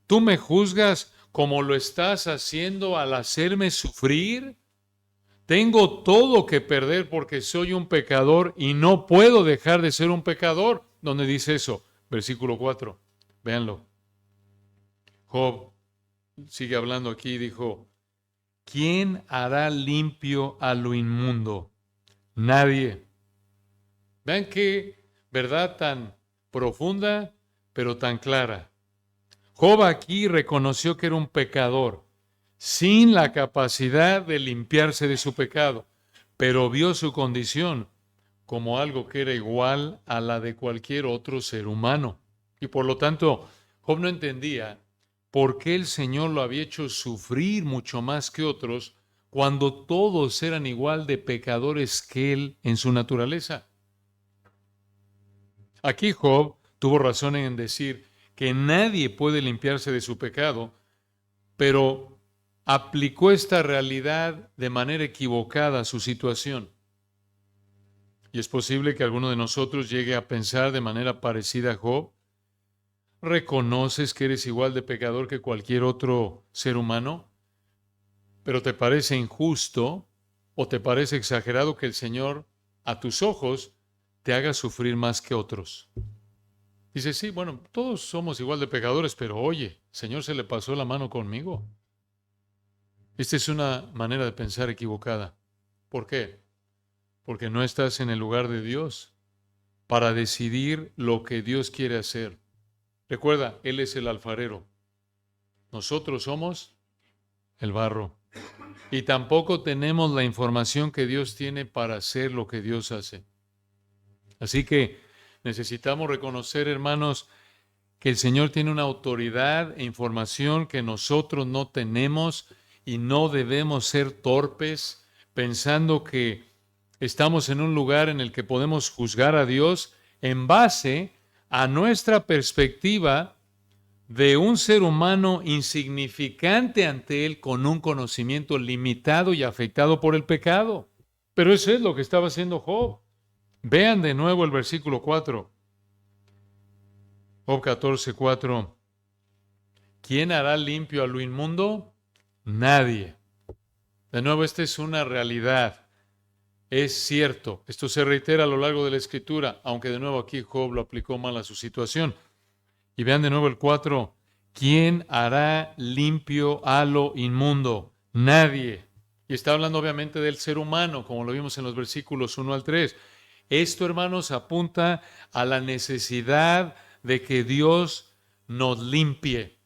¿Tú me juzgas como lo estás haciendo al hacerme sufrir? Tengo todo que perder porque soy un pecador y no puedo dejar de ser un pecador. ¿Dónde dice eso? Versículo 4. Véanlo. Job sigue hablando aquí y dijo, ¿quién hará limpio a lo inmundo? Nadie. Vean qué verdad tan profunda, pero tan clara. Job aquí reconoció que era un pecador, sin la capacidad de limpiarse de su pecado, pero vio su condición como algo que era igual a la de cualquier otro ser humano. Y por lo tanto, Job no entendía por qué el Señor lo había hecho sufrir mucho más que otros cuando todos eran igual de pecadores que él en su naturaleza. Aquí Job tuvo razón en decir que nadie puede limpiarse de su pecado, pero aplicó esta realidad de manera equivocada a su situación. Y es posible que alguno de nosotros llegue a pensar de manera parecida a Job. ¿Reconoces que eres igual de pecador que cualquier otro ser humano? ¿Pero te parece injusto o te parece exagerado que el Señor, a tus ojos, te haga sufrir más que otros? Dice, sí, bueno, todos somos igual de pecadores, pero oye, el Señor se le pasó la mano conmigo. Esta es una manera de pensar equivocada. ¿Por qué? Porque no estás en el lugar de Dios para decidir lo que Dios quiere hacer. Recuerda, Él es el alfarero. Nosotros somos el barro. Y tampoco tenemos la información que Dios tiene para hacer lo que Dios hace. Así que necesitamos reconocer, hermanos, que el Señor tiene una autoridad e información que nosotros no tenemos y no debemos ser torpes pensando que estamos en un lugar en el que podemos juzgar a Dios en base a nuestra perspectiva de un ser humano insignificante ante Él con un conocimiento limitado y afectado por el pecado. Pero eso es lo que estaba haciendo Job. Vean de nuevo el versículo 4. Job 14:4. ¿Quién hará limpio a lo inmundo? Nadie. De nuevo, esta es una realidad. Es cierto. Esto se reitera a lo largo de la Escritura, aunque de nuevo aquí Job lo aplicó mal a su situación. Y vean de nuevo el 4. ¿Quién hará limpio a lo inmundo? Nadie. Y está hablando obviamente del ser humano, como lo vimos en los versículos 1 al 3. Esto, hermanos, apunta a la necesidad de que Dios nos limpie.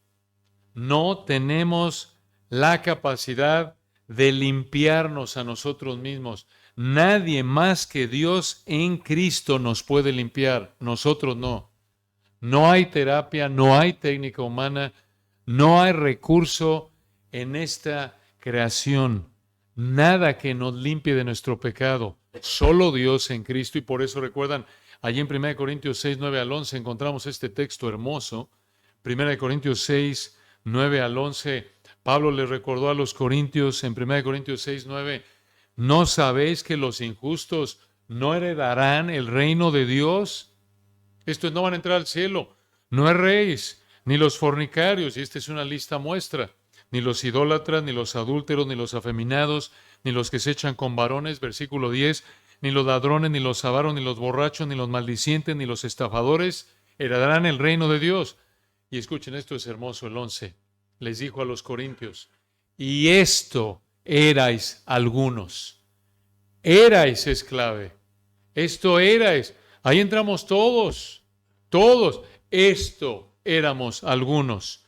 No tenemos la capacidad de limpiarnos a nosotros mismos. Nadie más que Dios en Cristo nos puede limpiar. Nosotros no. No hay terapia, no hay técnica humana, no hay recurso en esta creación. Nada que nos limpie de nuestro pecado. Solo Dios en Cristo. Y por eso recuerdan, allí en 1 Corintios 6, 9 al 11 encontramos este texto hermoso. 1 Corintios 6, 9 al 11. Pablo le recordó a los corintios en 1 Corintios 6, 9. ¿No sabéis que los injustos no heredarán el reino de Dios? Estos no van a entrar al cielo. No erréis, ni los fornicarios, y esta es una lista muestra, ni los idólatras, ni los adúlteros, ni los afeminados, ni los que se echan con varones, versículo 10, ni los ladrones, ni los avaros, ni los borrachos, ni los maldicientes, ni los estafadores, heredarán el reino de Dios. Y escuchen, esto es hermoso, el 11. Les dijo a los corintios, y esto erais algunos. Erais es clave. Esto erais. Ahí entramos todos. Esto éramos algunos.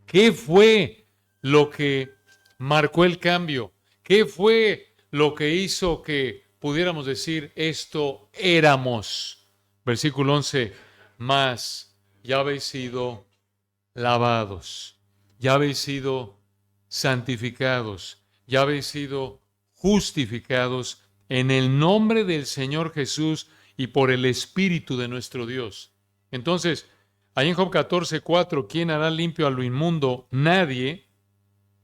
¿Qué fue lo que marcó el cambio? ¿Qué fue lo que hizo que pudiéramos decir esto éramos? Versículo 11. Mas ya habéis sido lavados, ya habéis sido santificados, ya habéis sido justificados en el nombre del Señor Jesús y por el Espíritu de nuestro Dios. Entonces, ahí en Job 14:4, ¿quién hará limpio a lo inmundo? Nadie.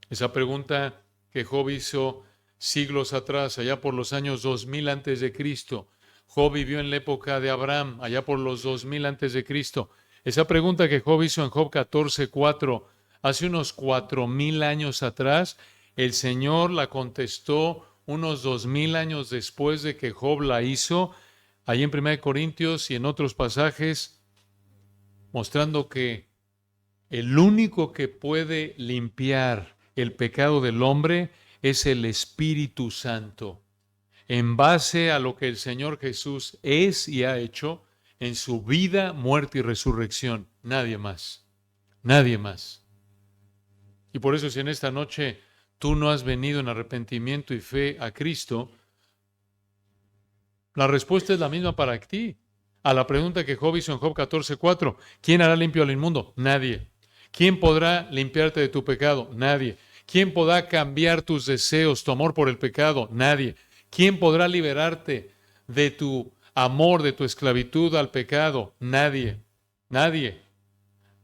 Esa pregunta que Job hizo siglos atrás, allá por los años 2000 antes de Cristo. Job vivió en la época de Abraham, allá por los 2000 antes de Cristo. Esa pregunta que Job hizo en Job 14:4, hace unos 4000 años atrás, el Señor la contestó unos 2000 años después de que Job la hizo, ahí en 1 Corintios y en otros pasajes, mostrando que el único que puede limpiar el pecado del hombre es el Espíritu Santo, en base a lo que el Señor Jesús es y ha hecho en su vida, muerte y resurrección. Nadie más. Nadie más. Y por eso, si en esta noche tú no has venido en arrepentimiento y fe a Cristo, la respuesta es la misma para ti. A la pregunta que Job hizo en Job 14:4, ¿quién hará limpio al inmundo? Nadie. ¿Quién podrá limpiarte de tu pecado? Nadie. ¿Quién podrá cambiar tus deseos, tu amor por el pecado? Nadie. ¿Quién podrá liberarte de tu amor, de tu esclavitud al pecado? Nadie. Nadie.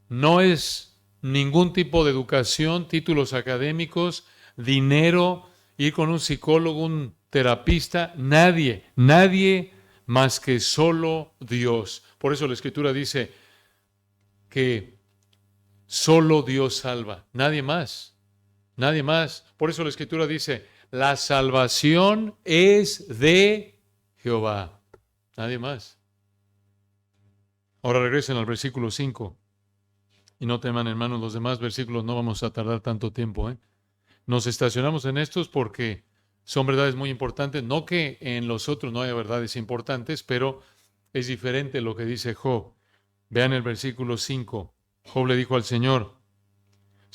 No es ningún tipo de educación, títulos académicos, dinero, ir con un psicólogo, un terapista. Nadie. Nadie más que solo Dios. Por eso la Escritura dice que solo Dios salva. Nadie más. Nadie más. Por eso la Escritura dice, la salvación es de Jehová. Nadie más. Ahora regresen al versículo 5. Y no teman, hermanos, los demás versículos no vamos a tardar tanto tiempo. Nos estacionamos en estos porque son verdades muy importantes. No que en los otros no haya verdades importantes, pero es diferente lo que dice Job. Vean el versículo 5. Job le dijo al Señor,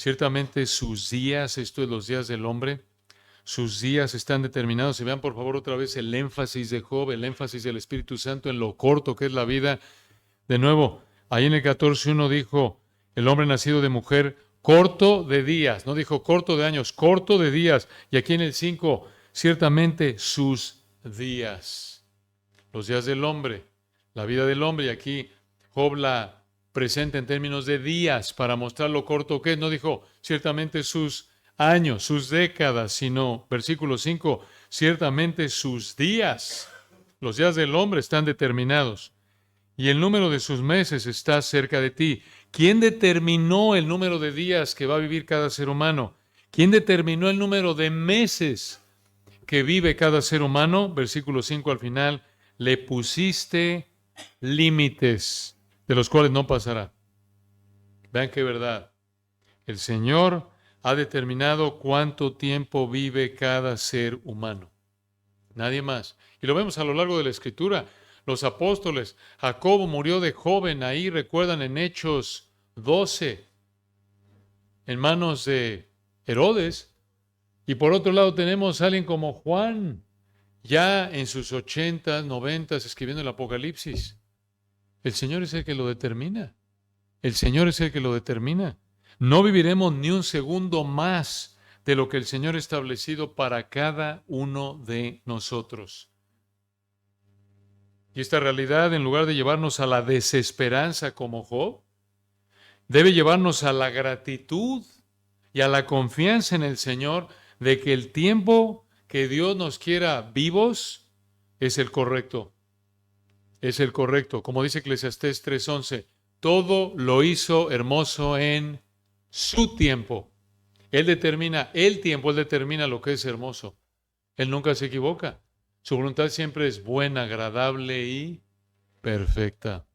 Ciertamente sus días, esto es los días del hombre, sus días están determinados. Y vean por favor otra vez el énfasis de Job, el énfasis del Espíritu Santo en lo corto que es la vida. De nuevo, ahí en el 14:1 dijo, el hombre nacido de mujer, corto de días. No dijo corto de años, corto de días. Y aquí en el 5, ciertamente sus días. Los días del hombre, la vida del hombre. Y aquí Job la presenta en términos de días para mostrar lo corto que es. No dijo ciertamente sus años, sus décadas, sino, versículo 5, ciertamente sus días. Los días del hombre están determinados y el número de sus meses está cerca de ti. ¿Quién determinó el número de días que va a vivir cada ser humano? ¿Quién determinó el número de meses que vive cada ser humano? Versículo 5 al final, le pusiste límites de los cuales no pasará. Vean qué verdad. El Señor ha determinado cuánto tiempo vive cada ser humano. Nadie más. Y lo vemos a lo largo de la Escritura. Los apóstoles, Jacobo murió de joven, ahí recuerdan en Hechos 12, en manos de Herodes. Y por otro lado tenemos a alguien como Juan, ya en sus 80, 90, escribiendo el Apocalipsis. El Señor es el que lo determina. El Señor es el que lo determina. No viviremos ni un segundo más de lo que el Señor ha establecido para cada uno de nosotros. Y esta realidad, en lugar de llevarnos a la desesperanza como Job, debe llevarnos a la gratitud y a la confianza en el Señor de que el tiempo que Dios nos quiera vivos es el correcto. Es el correcto. Como dice Eclesiastés 3:11, todo lo hizo hermoso en su tiempo. Él determina el tiempo, Él determina lo que es hermoso. Él nunca se equivoca. Su voluntad siempre es buena, agradable y perfecta.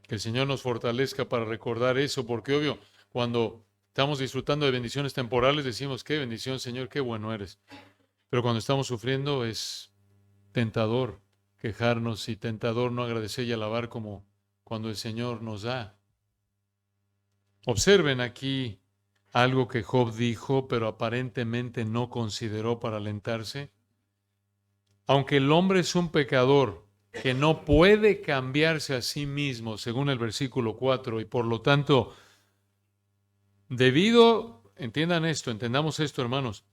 Que el Señor nos fortalezca para recordar eso, porque obvio, cuando estamos disfrutando de bendiciones temporales, decimos, qué bendición, Señor, qué bueno eres. Pero cuando estamos sufriendo es tentador quejarnos y tentador no agradecer y alabar como cuando el Señor nos da. Observen aquí algo que Job dijo, pero aparentemente no consideró para alentarse. Aunque el hombre es un pecador que no puede cambiarse a sí mismo, según el versículo 4, y por lo tanto, entiendan esto, entendamos esto, hermanos,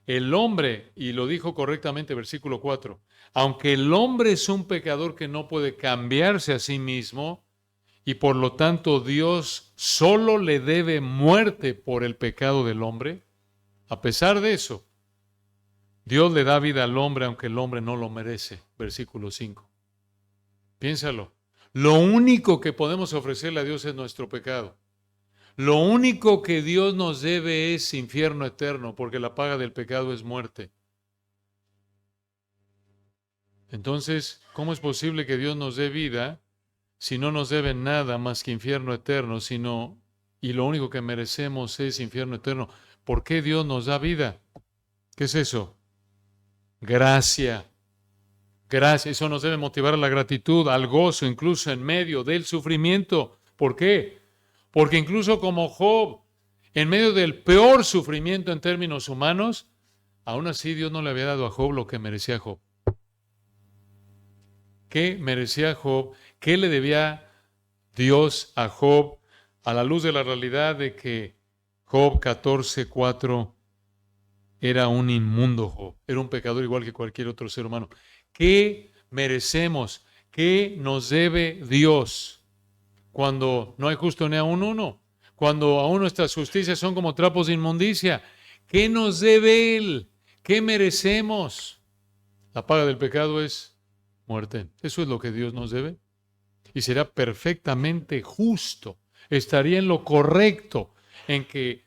el hombre, y lo dijo correctamente versículo 4, aunque el hombre es un pecador que no puede cambiarse a sí mismo, y por lo tanto Dios solo le debe muerte por el pecado del hombre, a pesar de eso, Dios le da vida al hombre aunque el hombre no lo merece. Versículo 5. Piénsalo. Lo único que podemos ofrecerle a Dios es nuestro pecado. Lo único que Dios nos debe es infierno eterno, porque la paga del pecado es muerte. Entonces, ¿cómo es posible que Dios nos dé vida si no nos debe nada más que infierno eterno, y lo único que merecemos es infierno eterno? ¿Por qué Dios nos da vida? ¿Qué es eso? Gracia. Gracia. Eso nos debe motivar a la gratitud, al gozo, incluso en medio del sufrimiento. ¿Por qué? Porque incluso como Job, en medio del peor sufrimiento en términos humanos, aún así Dios no le había dado a Job lo que merecía Job. ¿Qué merecía Job? ¿Qué le debía Dios a Job a la luz de la realidad de que Job 14:4 era un inmundo Job, era un pecador igual que cualquier otro ser humano? ¿Qué merecemos? ¿Qué nos debe Dios cuando no hay justo ni aún uno? Cuando aún nuestras justicias son como trapos de inmundicia. ¿Qué nos debe Él? ¿Qué merecemos? La paga del pecado es muerte. Eso es lo que Dios nos debe. Y será perfectamente justo. Estaría en lo correcto en que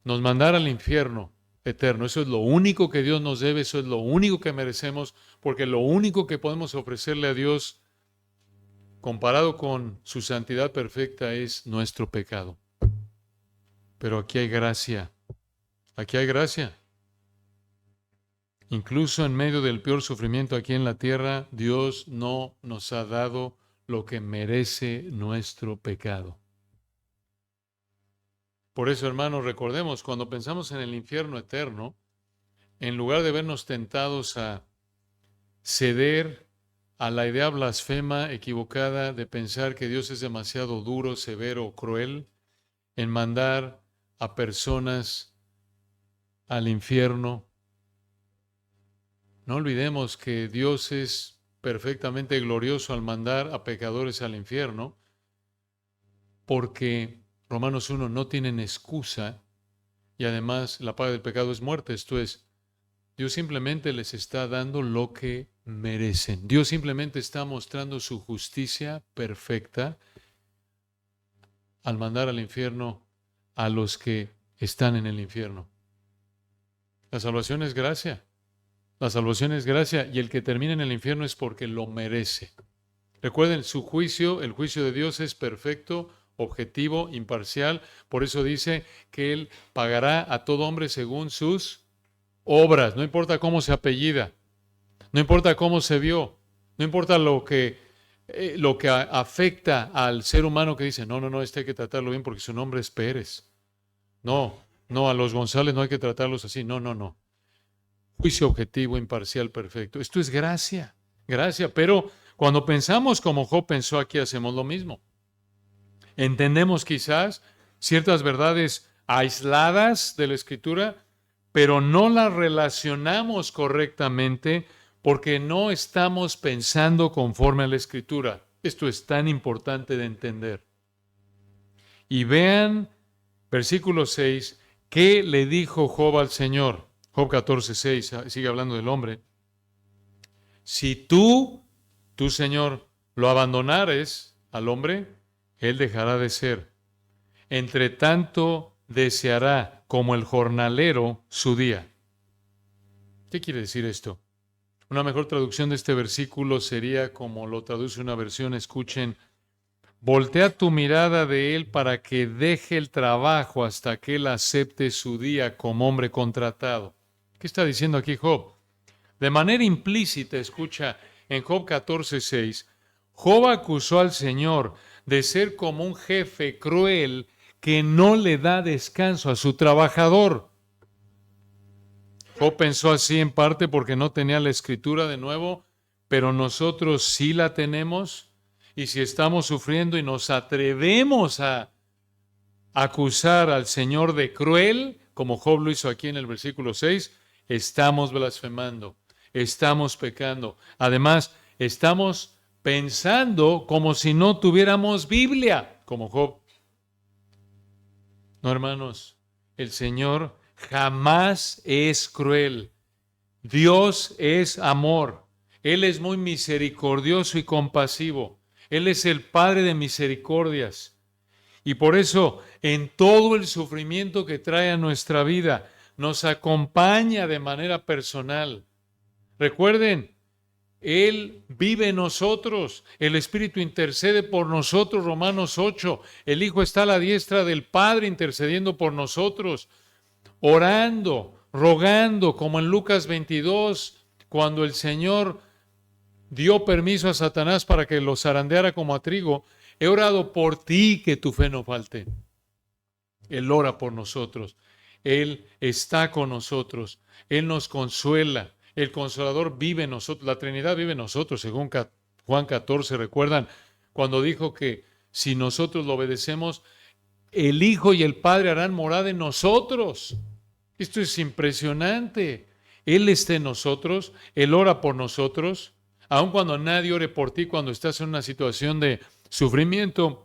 nos mandara al infierno eterno. Eso es lo único que Dios nos debe, eso es lo único que merecemos, porque lo único que podemos ofrecerle a Dios comparado con su santidad perfecta es nuestro pecado. Pero aquí hay gracia. Aquí hay gracia. Incluso en medio del peor sufrimiento aquí en la tierra, Dios no nos ha dado lo que merece nuestro pecado. Por eso, hermanos, recordemos, cuando pensamos en el infierno eterno, en lugar de vernos tentados a ceder a la idea blasfema equivocada de pensar que Dios es demasiado duro, severo o cruel en mandar a personas al infierno, no olvidemos que Dios es perfectamente glorioso al mandar a pecadores al infierno, porque Romanos 1 no tienen excusa y además la paga del pecado es muerte. Esto es, Dios simplemente les está dando lo que merecen. Dios simplemente está mostrando su justicia perfecta al mandar al infierno a los que están en el infierno. La salvación es gracia. La salvación es gracia y el que termina en el infierno es porque lo merece. Recuerden, su juicio, el juicio de Dios es perfecto, objetivo, imparcial. Por eso dice que Él pagará a todo hombre según sus obras. No importa cómo se apellida, no importa cómo se vio, no importa lo que afecta al ser humano que dice, no, este hay que tratarlo bien porque su nombre es Pérez. No, a los González no hay que tratarlos así. No. Juicio objetivo, imparcial, perfecto. Esto es gracia, pero cuando pensamos como Job pensó aquí, hacemos lo mismo. Entendemos quizás ciertas verdades aisladas de la Escritura, pero no las relacionamos correctamente porque no estamos pensando conforme a la Escritura. Esto es tan importante de entender. Y vean, versículo 6, ¿qué le dijo Job al Señor? Job 14:6, sigue hablando del hombre. Si tú, Señor, lo abandonares al hombre, él dejará de ser. Entre tanto, deseará como el jornalero su día. ¿Qué quiere decir esto? Una mejor traducción de este versículo sería como lo traduce una versión, escuchen, voltea tu mirada de él para que deje el trabajo hasta que él acepte su día como hombre contratado. ¿Qué está diciendo aquí Job? De manera implícita, escucha, en Job 14:6, Job acusó al Señor de ser como un jefe cruel que no le da descanso a su trabajador. Job pensó así en parte porque no tenía la Escritura de nuevo, pero nosotros sí la tenemos, y si estamos sufriendo y nos atrevemos a acusar al Señor de cruel, como Job lo hizo aquí en el versículo 6, estamos blasfemando, estamos pecando. Además, estamos pensando como si no tuviéramos Biblia, como Job. No, hermanos, el Señor jamás es cruel. Dios es amor. Él es muy misericordioso y compasivo. Él es el Padre de misericordias. Y por eso, en todo el sufrimiento que trae a nuestra vida, nos acompaña de manera personal. Recuerden, Él vive en nosotros, el Espíritu intercede por nosotros, Romanos 8. El Hijo está a la diestra del Padre intercediendo por nosotros, orando, rogando, como en Lucas 22, cuando el Señor dio permiso a Satanás para que lo zarandeara como a trigo. He orado por ti, que tu fe no falte. Él ora por nosotros. Él está con nosotros. Él nos consuela. El Consolador vive en nosotros. La Trinidad vive en nosotros, según Juan 14. ¿Recuerdan cuando dijo que si nosotros lo obedecemos, el Hijo y el Padre harán morada en nosotros? Esto es impresionante. Él está en nosotros. Él ora por nosotros. Aun cuando nadie ore por ti, cuando estás en una situación de sufrimiento,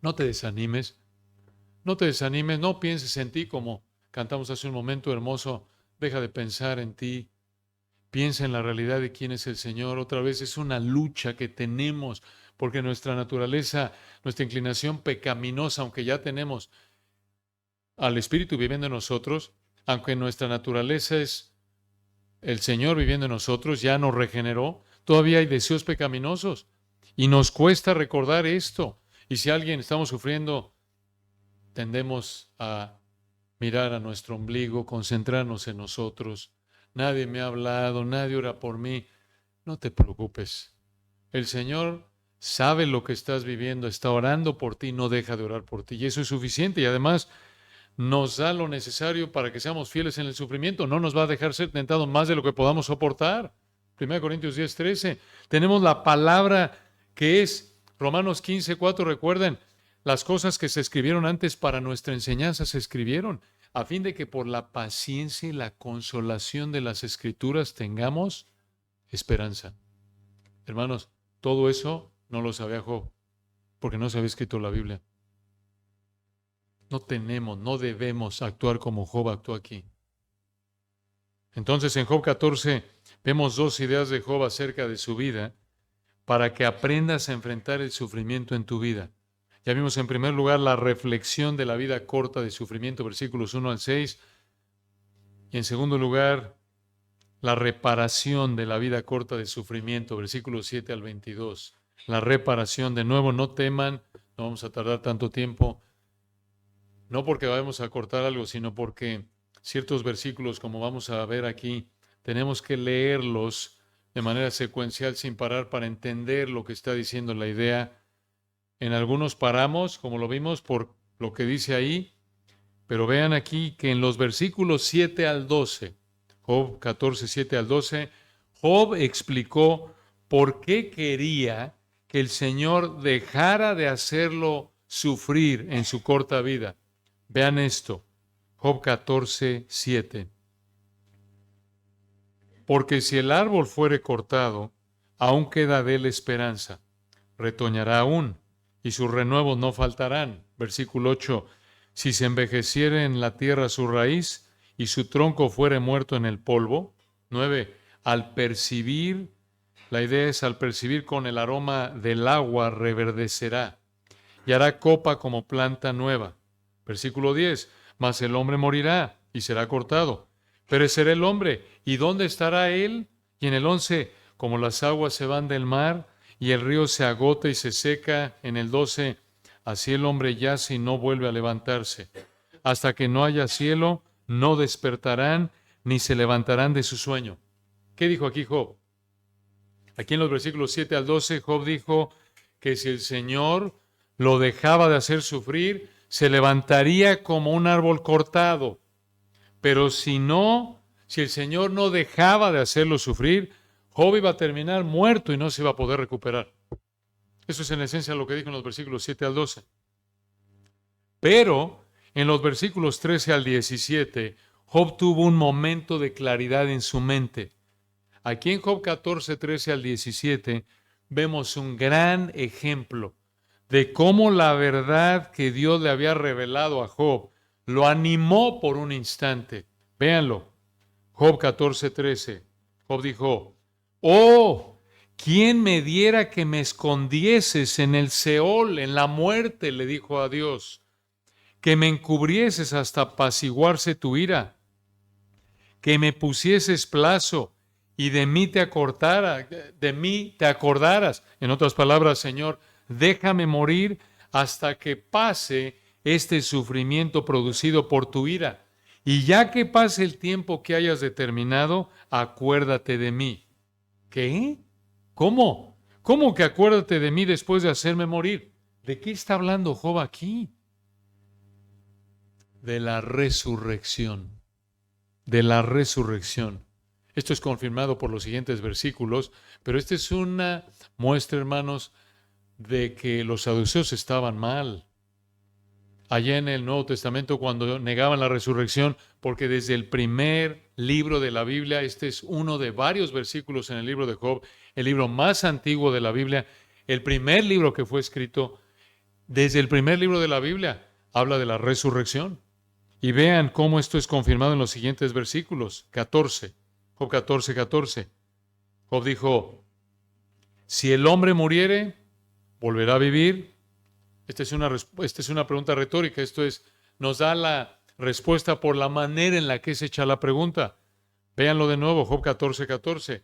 no te desanimes. No te desanimes, no pienses en ti como cantamos hace un momento hermoso. Deja de pensar en ti. Piensa en la realidad de quién es el Señor. Otra vez es una lucha que tenemos porque nuestra naturaleza, nuestra inclinación pecaminosa, aunque ya tenemos al Espíritu viviendo en nosotros, aunque nuestra naturaleza es el Señor viviendo en nosotros, ya nos regeneró, todavía hay deseos pecaminosos y nos cuesta recordar esto. Y si alguien estamos sufriendo, tendemos a mirar a nuestro ombligo, concentrarnos en nosotros. Nadie me ha hablado, nadie ora por mí. No te preocupes. El Señor sabe lo que estás viviendo, está orando por ti, no deja de orar por ti. Y eso es suficiente. Y además nos da lo necesario para que seamos fieles en el sufrimiento. No nos va a dejar ser tentados más de lo que podamos soportar. 1 Corintios 10:13. Tenemos la palabra que es Romanos 15:4. Recuerden, las cosas que se escribieron antes para nuestra enseñanza se escribieron a fin de que por la paciencia y la consolación de las Escrituras tengamos esperanza. Hermanos, todo eso no lo sabía Job, porque no se había escrito la Biblia. No debemos actuar como Job actuó aquí. Entonces, en Job 14 vemos dos ideas de Job acerca de su vida para que aprendas a enfrentar el sufrimiento en tu vida. Ya vimos en primer lugar la reflexión de la vida corta de sufrimiento, versículos 1 al 6. Y en segundo lugar, la reparación de la vida corta de sufrimiento, versículos 7 al 22. La reparación, de nuevo, no teman, no vamos a tardar tanto tiempo, no porque vayamos a cortar algo, sino porque ciertos versículos, como vamos a ver aquí, tenemos que leerlos de manera secuencial sin parar para entender lo que está diciendo la idea. En algunos paramos, como lo vimos, por lo que dice ahí, pero vean aquí que en los versículos 7 al 12, Job 14, 7 al 12, Job explicó por qué quería que el Señor dejara de hacerlo sufrir en su corta vida. Vean esto, Job 14, 7. Porque si el árbol fuere cortado, aún queda de él esperanza, retoñará aún, y sus renuevos no faltarán. Versículo 8. Si se envejeciere en la tierra su raíz, y su tronco fuere muerto en el polvo. 9. Al percibir, la idea es al percibir con el aroma del agua, reverdecerá, y hará copa como planta nueva. Versículo 10. Mas el hombre morirá, y será cortado. Perecerá el hombre, ¿y dónde estará él? Y en el 11, como las aguas se van del mar, y el río se agota y se seca. En el 12, así el hombre yace y no vuelve a levantarse. Hasta que no haya cielo, no despertarán, ni se levantarán de su sueño. ¿Qué dijo aquí Job? Aquí en los versículos 7 al 12, Job dijo que si el Señor lo dejaba de hacer sufrir, se levantaría como un árbol cortado. Pero si el Señor no dejaba de hacerlo sufrir, Job iba a terminar muerto y no se iba a poder recuperar. Eso es en esencia lo que dijo en los versículos 7 al 12. Pero en los versículos 13 al 17, Job tuvo un momento de claridad en su mente. Aquí en Job 14, 13 al 17, vemos un gran ejemplo de cómo la verdad que Dios le había revelado a Job lo animó por un instante. Véanlo. Job 14, 13. Job dijo: «Oh, ¿quién me diera que me escondieses en el Seol, en la muerte?», le dijo a Dios, «que me encubrieses hasta apaciguarse tu ira, que me pusieses plazo y de mí te acordaras». En otras palabras, Señor, déjame morir hasta que pase este sufrimiento producido por tu ira. Y ya que pase el tiempo que hayas determinado, acuérdate de mí. ¿Qué? ¿Cómo? ¿Cómo que acuérdate de mí después de hacerme morir? ¿De qué está hablando Job aquí? De la resurrección. De la resurrección. Esto es confirmado por los siguientes versículos, pero esta es una muestra, hermanos, de que los saduceos estaban mal. Allá en el Nuevo Testamento, cuando negaban la resurrección, porque desde el primer libro de la Biblia, este es uno de varios versículos en el libro de Job, el libro más antiguo de la Biblia, el primer libro que fue escrito, desde el primer libro de la Biblia, habla de la resurrección. Y vean cómo esto es confirmado en los siguientes versículos. 14, Job 14, 14. Job dijo: «Si el hombre muriere, volverá a vivir». Esta es una pregunta retórica. Nos da la respuesta por la manera en la que es hecha la pregunta. Véanlo de nuevo, Job 14, 14.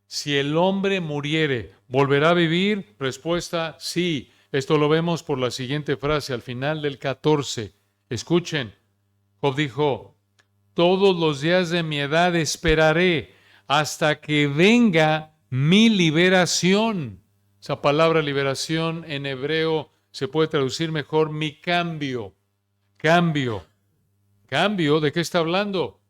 Si el hombre muriere, ¿volverá a vivir? Respuesta: sí. Esto lo vemos por la siguiente frase al final del 14. Escuchen. Job dijo: «Todos los días de mi edad esperaré hasta que venga mi liberación». Esa palabra liberación en hebreo se puede traducir mejor mi cambio. Cambio. ¿Cambio? ¿De qué está hablando?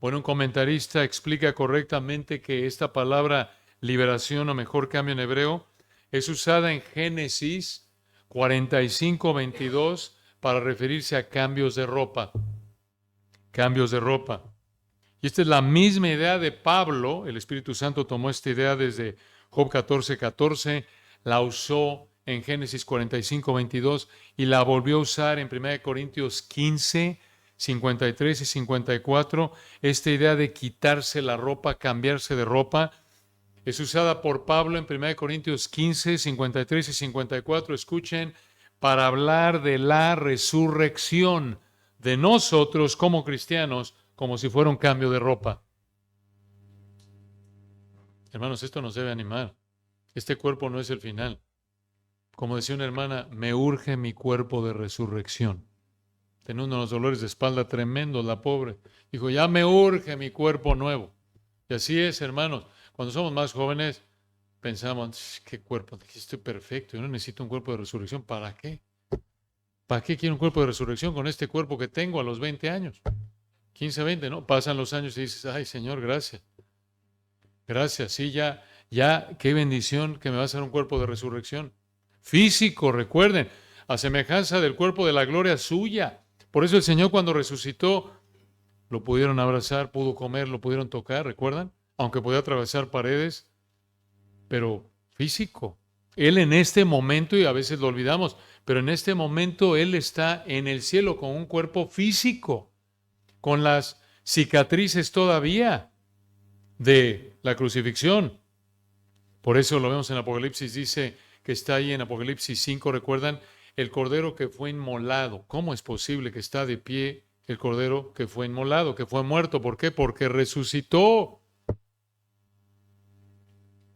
Bueno, un comentarista explica correctamente que esta palabra liberación o mejor cambio en hebreo es usada en Génesis 45:22 para referirse a cambios de ropa. Cambios de ropa. Y esta es la misma idea de Pablo. El Espíritu Santo tomó esta idea desde Job 14:14, la usó en Génesis 45:22 y la volvió a usar en 1 Corintios 15:53 y 54. Esta idea de quitarse la ropa, cambiarse de ropa, es usada por Pablo en 1 Corintios 15:53 y 54. Escuchen, para hablar de la resurrección de nosotros como cristianos, como si fuera un cambio de ropa. Hermanos, esto nos debe animar. Este cuerpo no es el final. Como decía una hermana, me urge mi cuerpo de resurrección. Tenía unos dolores de espalda tremendos, la pobre. Dijo, ya me urge mi cuerpo nuevo. Y así es, hermanos. Cuando somos más jóvenes, pensamos, ¿qué cuerpo? Estoy perfecto, yo no necesito un cuerpo de resurrección. ¿Para qué? ¿Para qué quiero un cuerpo de resurrección con este cuerpo que tengo a los 20 años? 15, 20, ¿no? Pasan los años y dices, ay, Señor, gracias. Gracias, sí, ya, qué bendición que me vas a dar un cuerpo de resurrección. Físico, recuerden, a semejanza del cuerpo de la gloria suya. Por eso el Señor cuando resucitó, lo pudieron abrazar, pudo comer, lo pudieron tocar, ¿recuerdan? Aunque podía atravesar paredes, pero físico. Él en este momento, y a veces lo olvidamos, pero en este momento Él está en el cielo con un cuerpo físico, con las cicatrices todavía de la crucifixión. Por eso lo vemos en Apocalipsis, dice que está ahí en Apocalipsis 5, ¿recuerdan? El cordero que fue inmolado. ¿Cómo es posible que está de pie el cordero que fue inmolado, que fue muerto? ¿Por qué? Porque resucitó.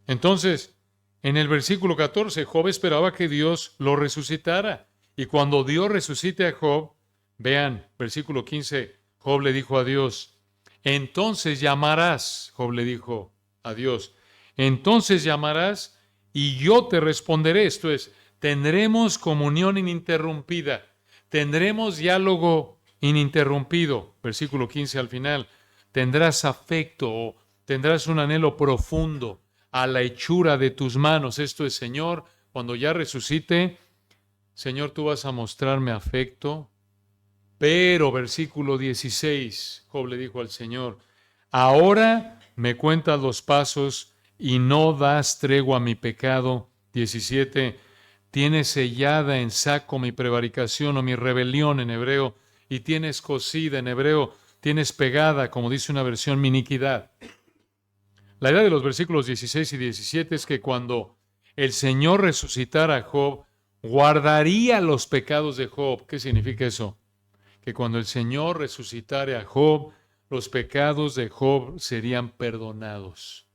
Entonces, en el versículo 14, Job esperaba que Dios lo resucitara. Y cuando Dios resucite a Job, vean, versículo 15, Job le dijo a Dios, entonces llamarás, Job le dijo a Dios, entonces llamarás y yo te responderé. Esto es, tendremos comunión ininterrumpida, tendremos diálogo ininterrumpido. Versículo 15 al final, tendrás afecto o tendrás un anhelo profundo a la hechura de tus manos. Esto es, Señor, cuando ya resucite, Señor, tú vas a mostrarme afecto. Pero, versículo 16, Job le dijo al Señor, ahora me cuentas los pasos y no das tregua a mi pecado. 17, tienes sellada en saco mi prevaricación o mi rebelión en hebreo, y tienes cosida en hebreo, tienes pegada, como dice una versión, mi iniquidad. La idea de los versículos 16 y 17 es que cuando el Señor resucitara a Job, guardaría los pecados de Job. ¿Qué significa eso? Que cuando el Señor resucitare a Job, los pecados de Job serían perdonados.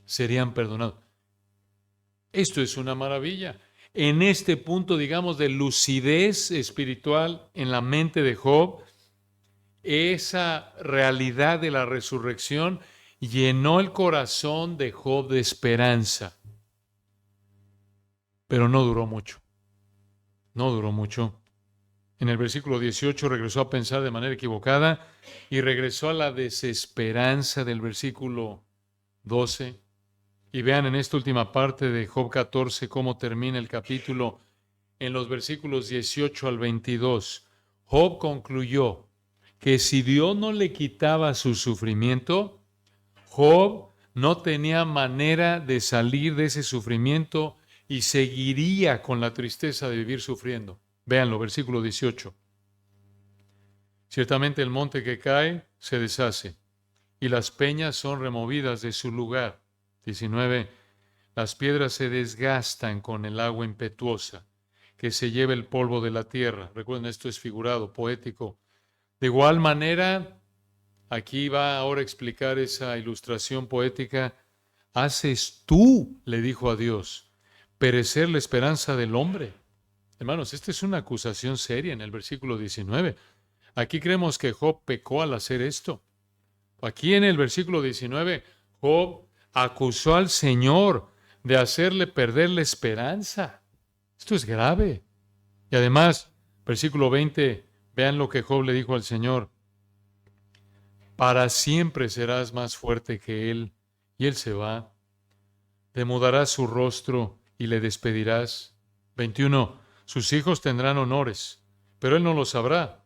Serían perdonados. Esto es una maravilla. En este punto, digamos, de lucidez espiritual en la mente de Job, esa realidad de la resurrección llenó el corazón de Job de esperanza. Pero no duró mucho. No duró mucho. En el versículo 18 regresó a pensar de manera equivocada y regresó a la desesperanza del versículo 12. Y vean en esta última parte de Job 14 cómo termina el capítulo en los versículos 18 al 22. Job concluyó que si Dios no le quitaba su sufrimiento, Job no tenía manera de salir de ese sufrimiento y seguiría con la tristeza de vivir sufriendo. Véanlo, versículo 18. Ciertamente el monte que cae se deshace y las peñas son removidas de su lugar. 19. Las piedras se desgastan con el agua impetuosa que se lleva el polvo de la tierra. Recuerden, esto es figurado, poético. De igual manera, aquí va ahora a explicar esa ilustración poética. ¿Haces tú, le dijo a Dios, perecer la esperanza del hombre? Hermanos, esta es una acusación seria en el versículo 19. Aquí creemos que Job pecó al hacer esto. Aquí en el versículo 19, Job acusó al Señor de hacerle perder la esperanza. Esto es grave. Y además, versículo 20, vean lo que Job le dijo al Señor. Para siempre serás más fuerte que él. Y él se va. Demudarás su rostro y le despedirás. 21. Sus hijos tendrán honores, pero él no lo sabrá.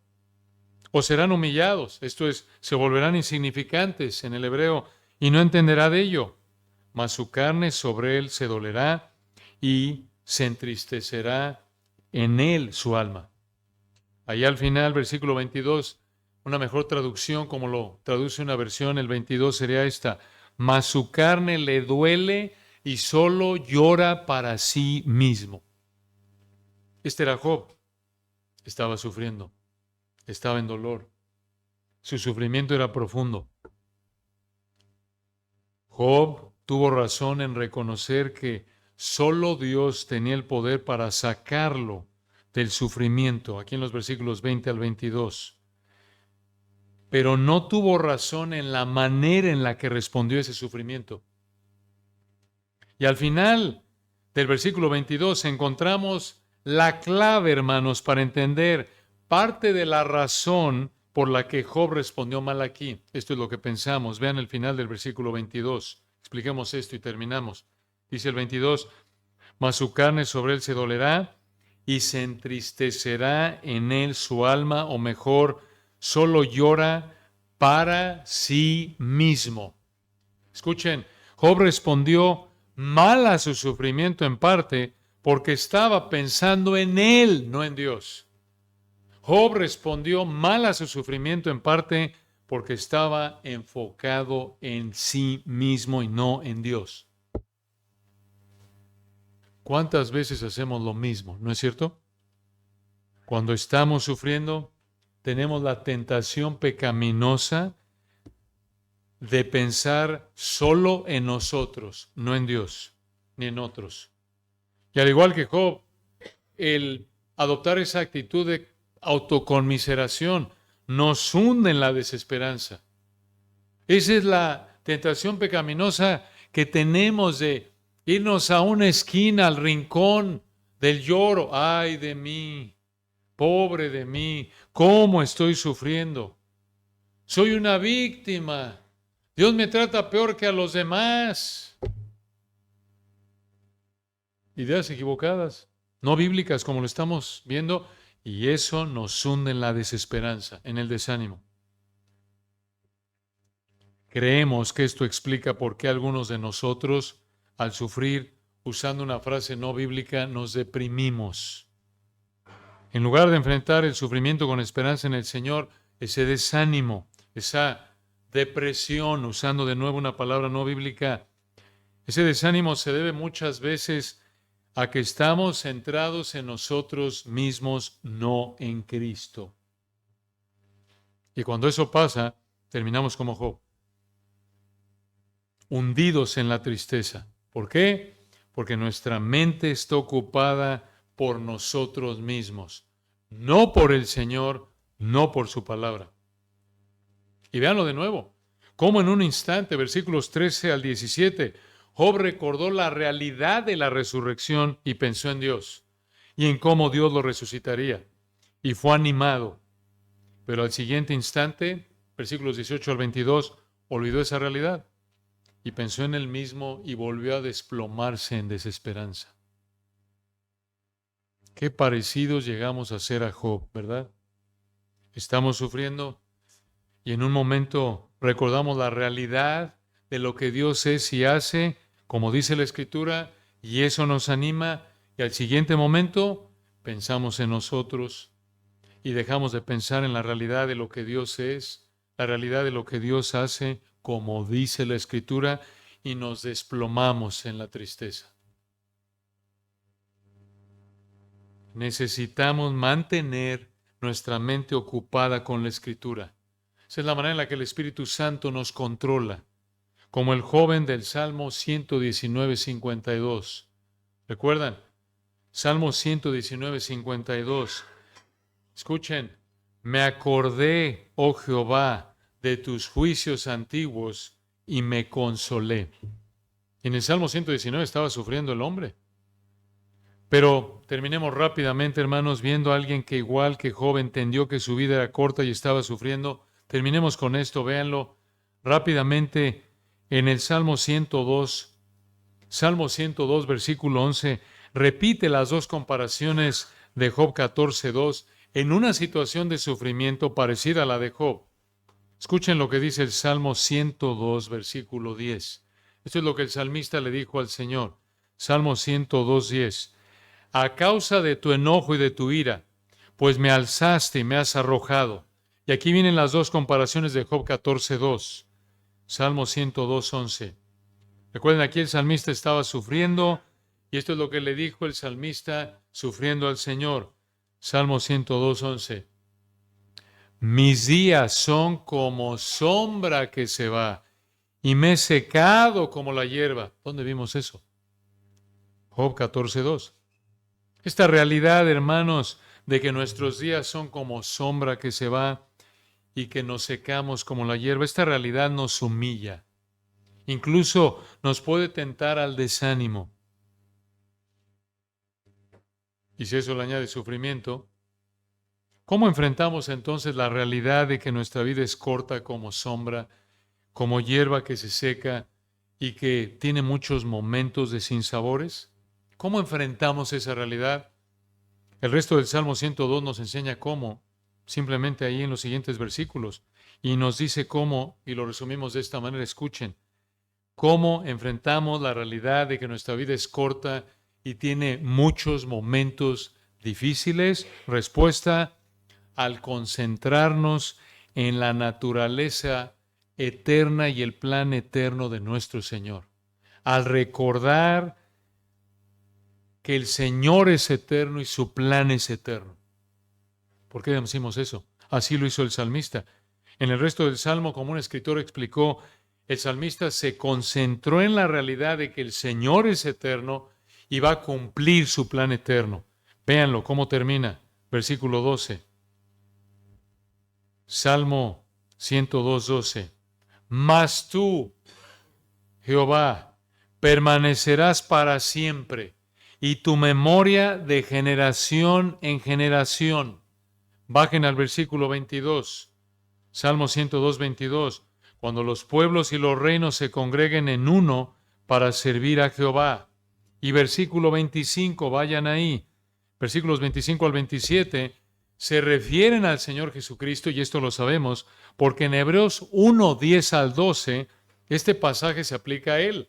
O serán humillados, esto es, se volverán insignificantes en el hebreo, y no entenderá de ello. Mas su carne sobre él se dolerá y se entristecerá en él su alma. Allá al final, versículo 22, una mejor traducción, como lo traduce una versión, el 22 sería esta: mas su carne le duele y solo llora para sí mismo. Este era Job. Estaba sufriendo, estaba en dolor. Su sufrimiento era profundo. Job tuvo razón en reconocer que solo Dios tenía el poder para sacarlo del sufrimiento, aquí en los versículos 20 al 22. Pero no tuvo razón en la manera en la que respondió ese sufrimiento. Y al final del versículo 22 encontramos la clave, hermanos, para entender parte de la razón por la que Job respondió mal aquí. Esto es lo que pensamos. Vean el final del versículo 22. Expliquemos esto y terminamos. Dice el 22, mas su carne sobre él se dolerá y se entristecerá en él su alma, o mejor, solo llora para sí mismo. Escuchen, Job respondió mal a su sufrimiento en parte porque estaba pensando en él, no en Dios. Job respondió mal a su sufrimiento en parte porque estaba enfocado en sí mismo y no en Dios. ¿Cuántas veces hacemos lo mismo? ¿No es cierto? Cuando estamos sufriendo, tenemos la tentación pecaminosa de pensar solo en nosotros, no en Dios, ni en otros. Y al igual que Job, el adoptar esa actitud de autoconmiseración nos hunde en la desesperanza. Esa es la tentación pecaminosa que tenemos de irnos a una esquina, al rincón del lloro. ¡Ay de mí! ¡Pobre de mí! ¿Cómo estoy sufriendo? Soy una víctima. Dios me trata peor que a los demás. Ideas equivocadas, no bíblicas como lo estamos viendo, y eso nos hunde en la desesperanza, en el desánimo. Creemos que esto explica por qué algunos de nosotros, al sufrir, usando una frase no bíblica, nos deprimimos. En lugar de enfrentar el sufrimiento con esperanza en el Señor, ese desánimo, esa depresión, usando de nuevo una palabra no bíblica, ese desánimo se debe muchas veces a que estamos centrados en nosotros mismos, no en Cristo. Y cuando eso pasa, terminamos como Job, hundidos en la tristeza. ¿Por qué? Porque nuestra mente está ocupada por nosotros mismos, no por el Señor, no por su palabra. Y véanlo de nuevo, como en un instante, versículos 13 al 17, Job recordó la realidad de la resurrección y pensó en Dios y en cómo Dios lo resucitaría. Y fue animado. Pero al siguiente instante, versículos 18 al 22, olvidó esa realidad y pensó en él mismo y volvió a desplomarse en desesperanza. Qué parecidos llegamos a ser a Job, ¿verdad? Estamos sufriendo y en un momento recordamos la realidad de lo que Dios es y hace, como dice la Escritura, y eso nos anima, y al siguiente momento pensamos en nosotros y dejamos de pensar en la realidad de lo que Dios es, la realidad de lo que Dios hace, como dice la Escritura, y nos desplomamos en la tristeza. Necesitamos mantener nuestra mente ocupada con la Escritura. Esa es la manera en la que el Espíritu Santo nos controla, como el joven del Salmo 119, 52. ¿Recuerdan? Salmo 119, 52. Escuchen, me acordé, oh Jehová, de tus juicios antiguos y me consolé. Y en el Salmo 119 estaba sufriendo el hombre. Pero terminemos rápidamente, hermanos, viendo a alguien que igual que Job entendió que su vida era corta y estaba sufriendo. Terminemos con esto, véanlo rápidamente en el Salmo 102. Salmo 102, versículo 11, repite las dos comparaciones de Job 14:2 en una situación de sufrimiento parecida a la de Job. Escuchen lo que dice el Salmo 102, versículo 10. Esto es lo que el salmista le dijo al Señor. Salmo 102, 10. A causa de tu enojo y de tu ira, pues me alzaste y me has arrojado. Y aquí vienen las dos comparaciones de Job 14:2. Salmo 102, 11. Recuerden, aquí el salmista estaba sufriendo, y esto es lo que le dijo el salmista sufriendo al Señor. Salmo 102, 11. Mis días son como sombra que se va, y me he secado como la hierba. ¿Dónde vimos eso? Job 14:2. Esta realidad, hermanos, de que nuestros días son como sombra que se va y que nos secamos como la hierba, esta realidad nos humilla. Incluso nos puede tentar al desánimo. Y si eso le añade sufrimiento, ¿cómo enfrentamos entonces la realidad de que nuestra vida es corta como sombra, como hierba que se seca y que tiene muchos momentos de sinsabores? ¿Cómo enfrentamos esa realidad? El resto del Salmo 102 nos enseña cómo, simplemente ahí en los siguientes versículos, y nos dice cómo, y lo resumimos de esta manera, escuchen, cómo enfrentamos la realidad de que nuestra vida es corta y tiene muchos momentos difíciles. Respuesta: al concentrarnos en la naturaleza eterna y el plan eterno de nuestro Señor. Al recordar que el Señor es eterno y su plan es eterno. ¿Por qué decimos eso? Así lo hizo el salmista. En el resto del Salmo, como un escritor explicó, el salmista se concentró en la realidad de que el Señor es eterno y va a cumplir su plan eterno. Véanlo cómo termina. Versículo 12. Salmo 102, 12. Mas tú, Jehová, permanecerás para siempre, y tu memoria de generación en generación. Bajen al versículo 22. Salmo 102, 22. Cuando los pueblos y los reinos se congreguen en uno para servir a Jehová. Y versículo 25, vayan ahí. Versículos 25 al 27 se refieren al Señor Jesucristo, y esto lo sabemos, porque en Hebreos 1, 10 al 12, este pasaje se aplica a Él.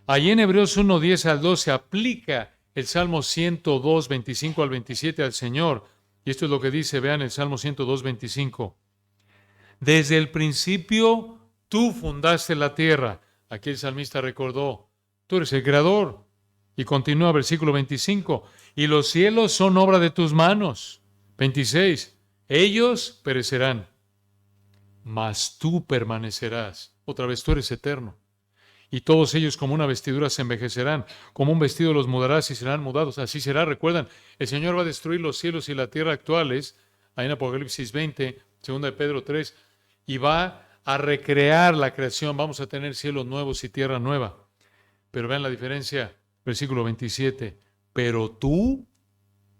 Allí en Hebreos 1, 10 al 12 aplica el Salmo 102, 25 al 27 al Señor. Y esto es lo que dice, vean el Salmo 102, 25. Desde el principio tú fundaste la tierra. Aquí el salmista recordó, tú eres el creador. Y continúa versículo 25. Y los cielos son obra de tus manos. 26. Ellos perecerán, mas tú permanecerás. Otra vez, tú eres eterno. Y todos ellos como una vestidura se envejecerán, como un vestido los mudarás y serán mudados. Así será, recuerdan, el Señor va a destruir los cielos y la tierra actuales, ahí en Apocalipsis 20, 2 de Pedro 3, y va a recrear la creación. Vamos a tener cielos nuevos y tierra nueva. Pero vean la diferencia, versículo 27. Pero tú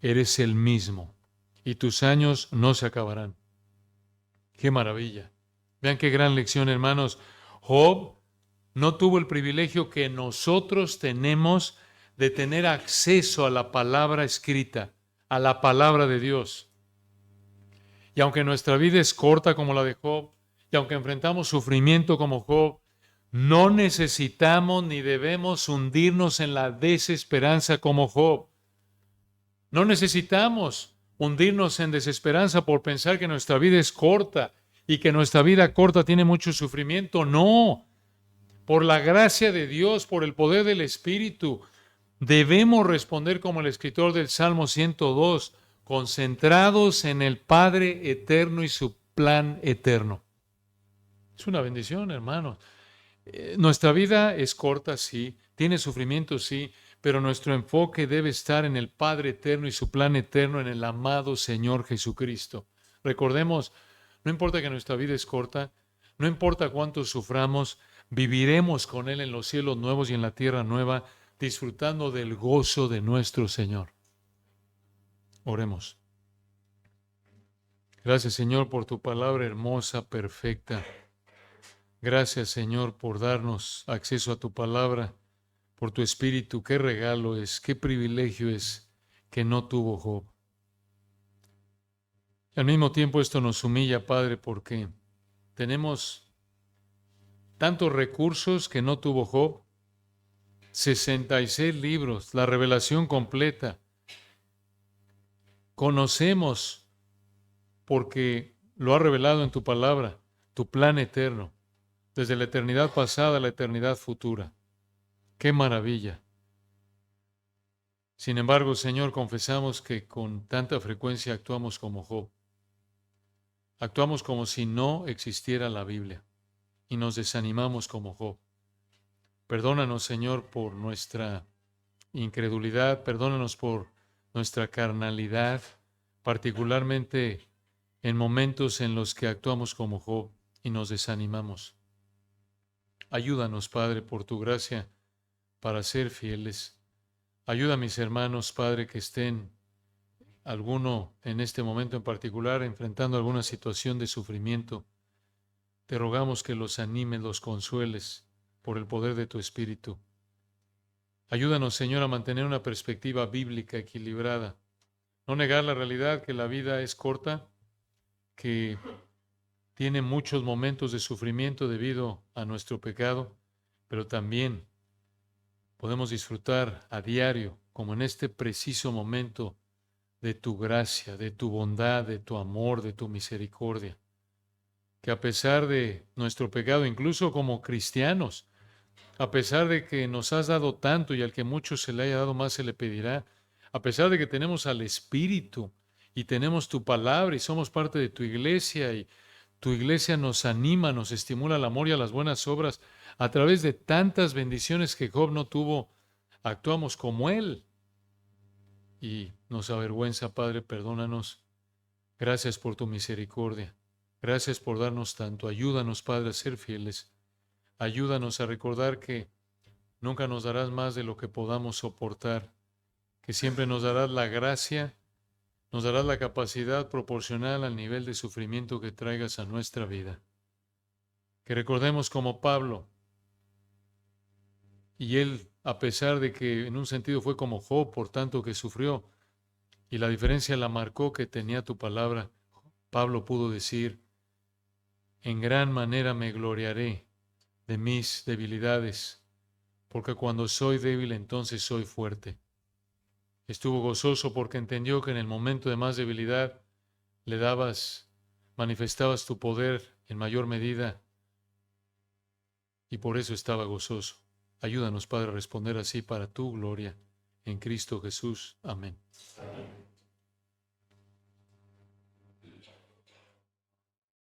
eres el mismo, y tus años no se acabarán. ¡Qué maravilla! Vean qué gran lección, hermanos. Job no tuvo el privilegio que nosotros tenemos de tener acceso a la palabra escrita, a la palabra de Dios. Y aunque nuestra vida es corta como la de Job, y aunque enfrentamos sufrimiento como Job, no necesitamos ni debemos hundirnos en la desesperanza como Job. No necesitamos hundirnos en desesperanza por pensar que nuestra vida es corta y que nuestra vida corta tiene mucho sufrimiento. No. Por la gracia de Dios, por el poder del Espíritu, debemos responder como el escritor del Salmo 102, concentrados en el Padre eterno y su plan eterno. Es una bendición, hermanos. Nuestra vida es corta, sí, tiene sufrimiento, sí, pero nuestro enfoque debe estar en el Padre eterno y su plan eterno, en el amado Señor Jesucristo. Recordemos, no importa que nuestra vida es corta, no importa cuánto suframos, viviremos con Él en los cielos nuevos y en la tierra nueva, disfrutando del gozo de nuestro Señor. Oremos. Gracias, Señor, por tu palabra hermosa, perfecta. Gracias, Señor, por darnos acceso a tu palabra, por tu espíritu. Qué regalo es, qué privilegio es que no tuvo Job. Al mismo tiempo esto nos humilla, Padre, porque tenemos tantos recursos que no tuvo Job. 66 libros, la revelación completa. Conocemos, porque lo ha revelado en tu palabra, tu plan eterno, desde la eternidad pasada a la eternidad futura. ¡Qué maravilla! Sin embargo, Señor, confesamos que con tanta frecuencia actuamos como Job. Actuamos como si no existiera la Biblia y nos desanimamos como Job. Perdónanos, Señor, por nuestra incredulidad, perdónanos por nuestra carnalidad, particularmente en momentos en los que actuamos como Job y nos desanimamos. Ayúdanos, Padre, por tu gracia, para ser fieles. Ayuda a mis hermanos, Padre, que estén, alguno en este momento en particular, enfrentando alguna situación de sufrimiento. Te rogamos que los animes, los consueles, por el poder de tu Espíritu. Ayúdanos, Señor, a mantener una perspectiva bíblica equilibrada. No negar la realidad que la vida es corta, que tiene muchos momentos de sufrimiento debido a nuestro pecado, pero también podemos disfrutar a diario, como en este preciso momento, de tu gracia, de tu bondad, de tu amor, de tu misericordia. Que a pesar de nuestro pecado, incluso como cristianos, a pesar de que nos has dado tanto y al que mucho se le haya dado más se le pedirá, a pesar de que tenemos al Espíritu y tenemos tu palabra y somos parte de tu iglesia y tu iglesia nos anima, nos estimula al amor y a las buenas obras, a través de tantas bendiciones que Job no tuvo, actuamos como él. Y nos avergüenza, Padre, perdónanos. Gracias por tu misericordia. Gracias por darnos tanto. Ayúdanos, Padre, a ser fieles. Ayúdanos a recordar que nunca nos darás más de lo que podamos soportar, que siempre nos darás la gracia, nos darás la capacidad proporcional al nivel de sufrimiento que traigas a nuestra vida. Que recordemos como Pablo, y él, a pesar de que en un sentido fue como Job, por tanto que sufrió, y la diferencia la marcó que tenía tu palabra, Pablo pudo decir, en gran manera me gloriaré de mis debilidades, porque cuando soy débil entonces soy fuerte. Estuvo gozoso porque entendió que en el momento de más debilidad manifestabas tu poder en mayor medida, y por eso estaba gozoso. Ayúdanos, Padre, a responder así para tu gloria. En Cristo Jesús. Amén.